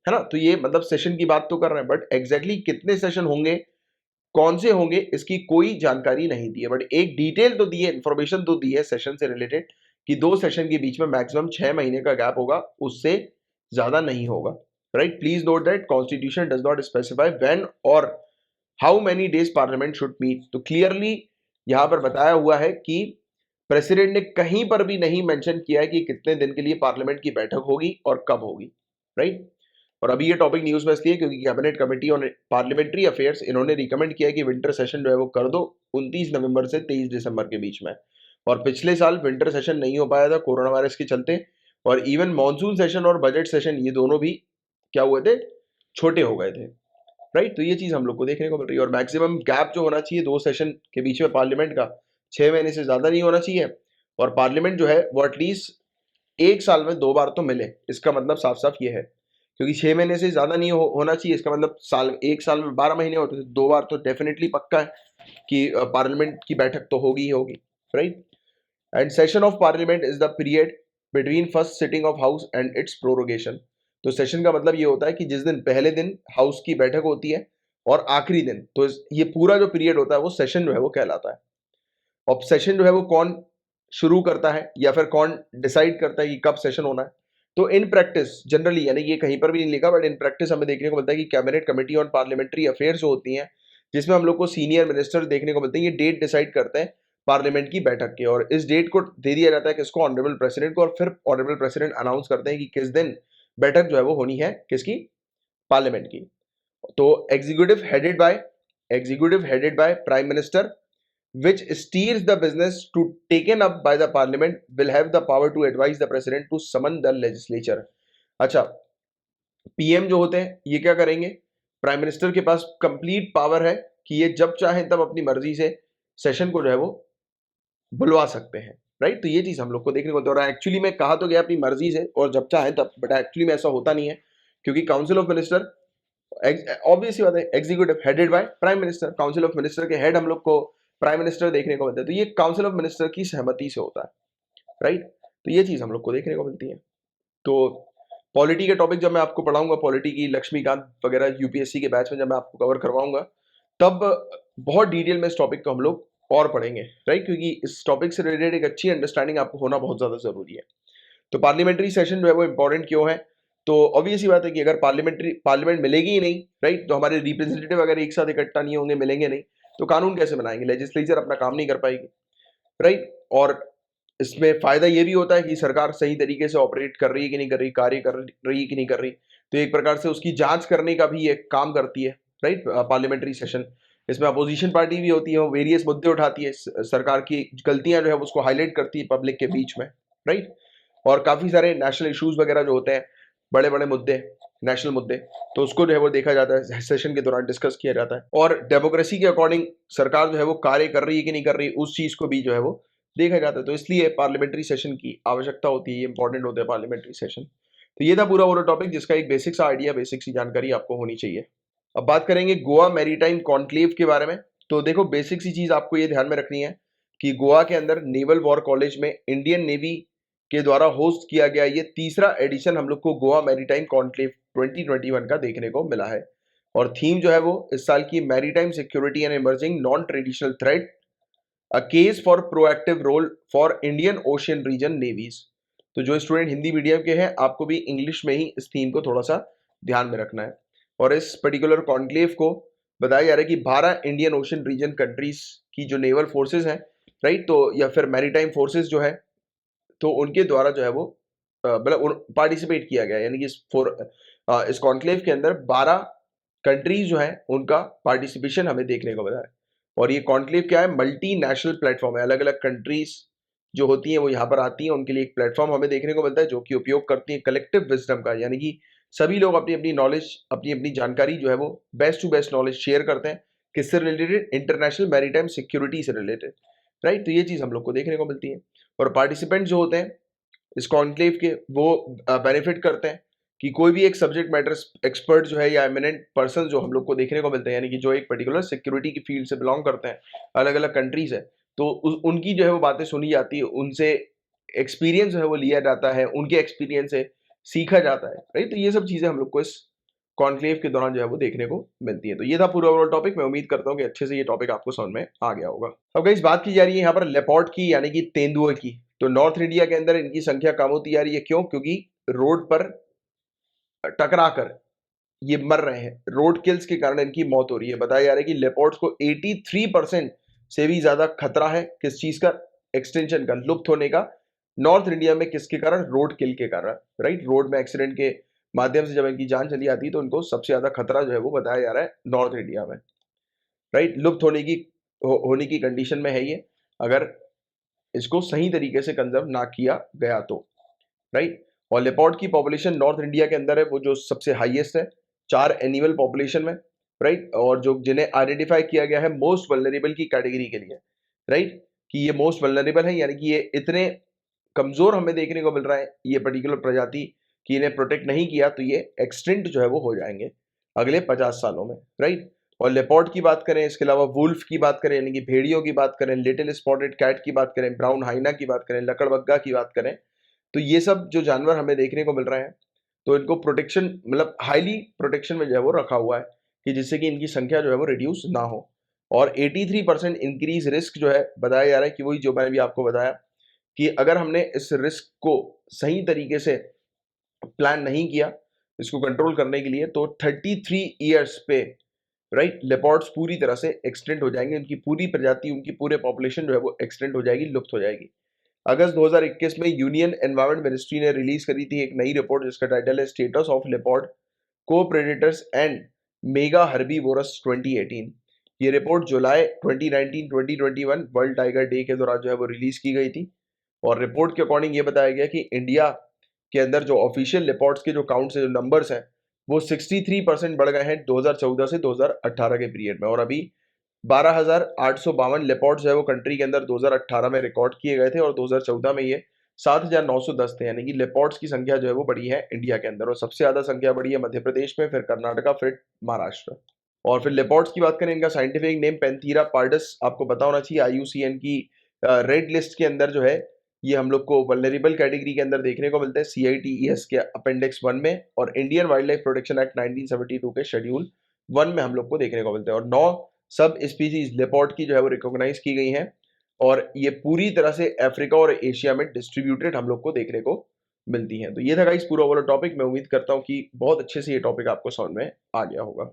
है ना? तो ये मतलब सेशन की बात तो कर रहे हैं, बट एग्जैक्टली कितने सेशन होंगे, कौन से होंगे, इसकी कोई जानकारी नहीं दी है। बट एक डिटेल तो दी है, इंफॉर्मेशन तो दी है सेशन से रिलेटेड कि दो सेशन के बीच में मैक्सिमम 6 महीने का गैप होगा, उससे ज्यादा नहीं होगा, right? Please note that constitution does not specify when और how many days parliament should meet. तो क्लियरली यहां पर बताया हुआ है कि प्रेसिडेंट ने कहीं पर भी नहीं मेंशन किया है कि कितने दिन के लिए पार्लियामेंट की बैठक होगी और कब होगी, राइट? और अभी ये टॉपिक न्यूज में इसलिए क्योंकि cabinet committee on parliamentary affairs, इन्होंने रिकमेंड किया कि विंटर सेशन जो है वो कर दो 29 नवंबर से 23 दिसंबर के बीच में। और पिछले साल विंटर सेशन नहीं हो पाया था कोरोना वायरस के चलते, और इवन मॉनसून सेशन और बजट सेशन ये दोनों भी क्या हुए थे, छोटे हो गए थे, राइट? तो ये चीज हम लोग को देखने को मिल रही है। और मैक्सिमम गैप जो होना चाहिए दो सेशन के बीच में पार्लियामेंट का, 6 महीने से ज्यादा नहीं होना चाहिए। और पार्लियामेंट जो है वो एटलीस्ट एक साल में 2 बार तो मिले, इसका मतलब साफ साफ ये है। क्योंकि 6 महीने से ज्यादा नहीं होना चाहिए, इसका मतलब एक साल में 12 महीने होते थे, 2 बार तो डेफिनेटली पक्का है कि पार्लियामेंट की बैठक तो होगी ही होगी, right? And session of parliament is the period between first sitting of house and it's prorogation. तो सेशन का मतलब ये होता है कि जिस दिन पहले दिन हाउस की बैठक होती है और आखिरी दिन, तो ये पूरा जो पीरियड होता है वो सेशन जो है वो कहलाता है। अब सेशन जो है वो कौन शुरू करता है या फिर कौन डिसाइड करता है कि कब सेशन होना है? तो इन प्रैक्टिस जनरली, यानी ये कहीं पर भी नहीं लिखा, बट इन प्रैक्टिस हमें देखने को मिलता है कि cabinet committee on parliamentary affairs जो होती हैं, जिसमें हम लोग को सीनियर मिनिस्टर देखने को मिलते हैं, ये डेट डिसाइड करते हैं पार्लियामेंट की बैठक के। और इस डेट को दे दिया जाता है किसको, ऑनरेबल प्रेसिडेंट को। और फिर ऑनरेबल प्रेसिडेंट अनाउंस करते हैं कि किस दिन बैठक जो है वो होनी है, किसकी, पार्लियामेंट की। तो executive headed by prime minister which steers the business to taken up by the parliament will have the power to advise the president to summon the legislature। अच्छा, पीएम जो होते हैं ये क्या करेंगे, प्राइम मिनिस्टर के पास कंप्लीट पावर है कि ये जब चाहे तब अपनी मर्जी से सेशन को जो है वो बुलवा सकते हैं, राइट। तो ये चीज हम लोग को देखने को मिलता है। एक्चुअली में कहा तो गया अपनी मर्जी से और जब चाहे तब, बट एक्चुअली में ऐसा होता नहीं है, क्योंकि काउंसिल ऑफ मिनिस्टर ऑब्वियसली बात है executive headed by prime minister, council of minister के हेड हम लोग को प्राइम मिनिस्टर देखने को मिलता है। तो ये काउंसिल ऑफ मिनिस्टर की सहमति से होता है, राइट। तो ये चीज हम लोग को देखने को मिलती है। तो पॉलिटी के टॉपिक जब मैं आपको पढ़ाऊंगा, पॉलिटी की लक्ष्मीकांत वगैरह यूपीएससी के बैच में जब मैं आपको कवर करवाऊंगा, तब बहुत डिटेल में इस टॉपिक को हम लोग और पढ़ेंगे, राइट, क्योंकि इस टॉपिक से रिलेटेड एक अच्छी अंडरस्टैंडिंग आपको होना बहुत ज्यादा जरूरी है। तो पार्लियामेंट्री सेशन जो है वो इंपॉर्टेंट क्यों है? तो ऑब्वियस ही बात है कि अगर पार्लियामेंट मिलेगी ही नहीं, राइट, तो हमारे रिप्रेजेंटेटिव अगर एक साथ इकट्ठा नहीं होंगे, मिलेंगे नहीं, तो कानून कैसे बनाएंगे? लेजिस्लेचर अपना काम नहीं कर पाएगी, राइट। और इसमें फायदा ये भी होता है कि सरकार सही तरीके से ऑपरेट कर रही है कि नहीं कर रही, कार्य कर रही है कि नहीं कर रही, तो एक प्रकार से उसकी जांच करने का भी एक काम करती है, राइट, पार्लियामेंट्री सेशन। इसमें अपोजिशन पार्टी भी होती है, वो वेरियस मुद्दे उठाती है, सरकार की गलतियां जो है उसको हाईलाइट करती है पब्लिक के बीच में, राइट। और काफी सारे नेशनल इश्यूज वगैरह जो होते हैं, बड़े बड़े मुद्दे, नेशनल मुद्दे, तो उसको जो है वो देखा जाता है, सेशन के दौरान डिस्कस किया जाता है। और डेमोक्रेसी के अकॉर्डिंग सरकार जो है वो कार्य कर रही है कि नहीं कर रही, उस चीज को भी जो है वो देखा जाता है। तो इसलिए पार्लियामेंट्री सेशन की आवश्यकता होती है, ये इंपॉर्टेंट होता है पार्लियामेंट्री सेशन। तो ये था पूरा वो टॉपिक जिसका एक बेसिक सा आइडिया, बेसिक सी जानकारी आपको होनी चाहिए। अब बात करेंगे गोवा मैरीटाइम कॉन्क्लेव के बारे में। तो देखो, बेसिक सी चीज आपको ये ध्यान में रखनी है कि गोवा के अंदर नेवल वॉर कॉलेज में इंडियन नेवी के द्वारा होस्ट किया गया ये तीसरा एडिशन हम लोग को गोवा मैरीटाइम कॉन्क्लेव 2021 का देखने को मिला है। और थीम जो है वो इस साल की maritime security and emerging non traditional threat, a case for proactive role for Indian ocean region navies. तो जो स्टूडेंट हिंदी मीडियम के हैं, आपको भी इंग्लिश में ही इस थीम को थोड़ा सा ध्यान में रखना है। और इस पर्टिकुलर कॉन्क्लेव को बताया जा रहा है कि 12 इंडियन ओशियन रीजन कंट्रीज की जो नेवल फोर्सेज हैं, राइट, तो या फिर मैरीटाइम फोर्सेज जो है, तो उनके द्वारा जो है वो मतलब पार्टिसिपेट किया गया, यानी कि इस कॉन्क्लेव के अंदर 12 कंट्रीज जो है उनका पार्टिसिपेशन हमें देखने को मिला है। और ये कॉन्क्लेव क्या है? मल्टी नेशनल प्लेटफॉर्म है, अलग अलग कंट्रीज जो होती हैं वो यहाँ पर आती हैं, उनके लिए एक प्लेटफॉर्म हमें देखने को मिलता है जो कि उपयोग करती है कलेक्टिव विजडम का, यानी कि सभी लोग अपनी अपनी नॉलेज, अपनी अपनी जानकारी जो है वो best to best knowledge share करते हैं, किससे रिलेटेड? इंटरनेशनल मैरीटाइम सिक्योरिटी से रिलेटेड, राइट। तो ये चीज हम लोग को देखने को मिलती है। और पार्टिसिपेंट जो होते हैं इस कॉन्क्लेव के, वो बेनिफिट करते हैं कि कोई भी एक सब्जेक्ट मैटर एक्सपर्ट जो है या एमिनेंट पर्सन जो हम लोग को देखने को मिलते हैं, यानी कि जो एक पर्टिकुलर सिक्योरिटी की फील्ड से बिलोंग करते हैं, अलग अलग कंट्रीज है, तो उनकी जो है वो बातें सुनी जाती है, उनसे एक्सपीरियंस जो है वो लिया जाता है, उनके एक्सपीरियंस से सीखा जाता है, राइट। तो ये सब चीजें हम लोग को इस कॉन्क्लेव के दौरान जो है वो देखने को मिलती है। तो ये था पूरा ओवरऑल टॉपिक। मैं उम्मीद करता हूँ कि अच्छे से ये टॉपिक आपको समझ में आ गया होगा। अब गाइस बात की जा रही है यहाँ पर लेपर्ड की, यानी कि तेंदुए की। तो नॉर्थ इंडिया के अंदर इनकी संख्या कम होती जा रही है, क्यों? क्योंकि रोड पर टकरा कर ये मर रहे हैं, रोड किल्स के कारण इनकी मौत हो रही है। बताया जा रहा है कि लेपर्ड्स को 83% से भी ज्यादा खतरा है किस चीज का? एक्सटेंशन का, लुप्त होने का, नॉर्थ इंडिया में। किसके कारण? रोड किल के कारण, राइट। रोड में एक्सीडेंट के माध्यम से जब इनकी जान चली आती है तो इनको सबसे ज्यादा खतरा जो है वो बताया जा रहा है नॉर्थ इंडिया में, राइट। लुप्त होने की कंडीशन में है ये, अगर इसको सही तरीके से कंजर्व ना किया गया तो, राइट। और लेपर्ड की पॉपुलेशन नॉर्थ इंडिया के अंदर है वो जो सबसे हाईएस्ट है 4 एनिमल पॉपुलेशन में, राइट। और जो जिन्हें आइडेंटिफाई किया गया है मोस्ट वल्नरेबल की कैटेगरी के लिए, राइट, कि ये मोस्ट वल्नरेबल है, यानी कि ये इतने कमजोर हमें देखने को मिल रहा है ये पर्टिकुलर प्रजाति, कि इन्हें प्रोटेक्ट नहीं किया तो ये एक्सटिंक्ट जो है वो हो जाएंगे अगले 50 सालों में, राइट। और लेपर्ड की बात करें, इसके अलावा वुल्फ की बात करें, यानी कि भेड़ियों की बात करें, लिटिल स्पॉटेड कैट की बात करें, ब्राउन हाइना की बात करें, लकड़बग्गा की बात करें, तो ये सब जो जानवर हमें देखने को मिल रहे हैं, तो इनको प्रोटेक्शन, मतलब हाईली प्रोटेक्शन में जो है वो रखा हुआ है, कि जिससे कि इनकी संख्या जो है वो रिड्यूस ना हो। और 83% इंक्रीज रिस्क जो है बताया जा रहा है, कि वही जो मैंने भी आपको बताया कि अगर हमने इस रिस्क को सही तरीके से प्लान नहीं किया इसको कंट्रोल करने के लिए, तो 33 ईयर्स पे, राइट, लेपर्ड्स पूरी तरह से एक्सटेंट हो जाएंगे, उनकी पूरी प्रजाति, उनकी पूरे पॉपुलेशन जो है वो एक्सटेंट हो जाएगी, लुप्त हो जाएगी। अगस्त 2021 में यूनियन एनवायरमेंट मिनिस्ट्री ने रिलीज करी थी एक नई रिपोर्ट जिसका टाइटल है स्टेटस ऑफ लेपर्ड को प्रेडेटर्स एंड मेगा हर्बीवोरस 2018। ये रिपोर्ट जुलाई 2019-2021 वर्ल्ड टाइगर डे के दौरान जो है वो रिलीज की गई थी। और रिपोर्ट के अकॉर्डिंग ये बताया गया कि इंडिया के अंदर जो ऑफिशियल लेपर्ड्स के जो काउंट्स है, जो नंबर्स हैं, वो 63% बढ़ गए हैं 2014 से 2018 के पीरियड में। और अभी 12,852 लेपर्ड्स जो है वो कंट्री के अंदर 2018 में रिकॉर्ड किए गए थे और 2014 में ये 7,910 थे। यानी कि लेपर्ड्स की संख्या जो है वो बढ़ी है इंडिया के अंदर, और सबसे ज्यादा संख्या बढ़ी है मध्य प्रदेश में, फिर कर्नाटका, फिर महाराष्ट्र। और फिर लेपर्ड्स की बात करें, इनका साइंटिफिक नेम पैंथीरा पार्डस आपको पता होना चाहिए। IUCN की रेड लिस्ट के अंदर जो है ये हम लोग को वल्नरेबल कैटेगरी के अंदर देखने को मिलते हैं, CITES के अपेंडिक्स 1 में, और Indian wild life protection act 1972 के शेड्यूल 1 में हम लोग को देखने को मिलते हैं। और 9 सब स्पीसीज लेपर्ड की जो है वो रिकॉग्नाइज की गई हैं, और ये पूरी तरह से अफ्रीका और एशिया में डिस्ट्रीब्यूटेड हम लोग को देखने को मिलती हैं। तो ये था गाइस पूरा वाला टॉपिक। मैं उम्मीद करता हूँ कि बहुत अच्छे से ये टॉपिक आपको समझ में आ गया होगा।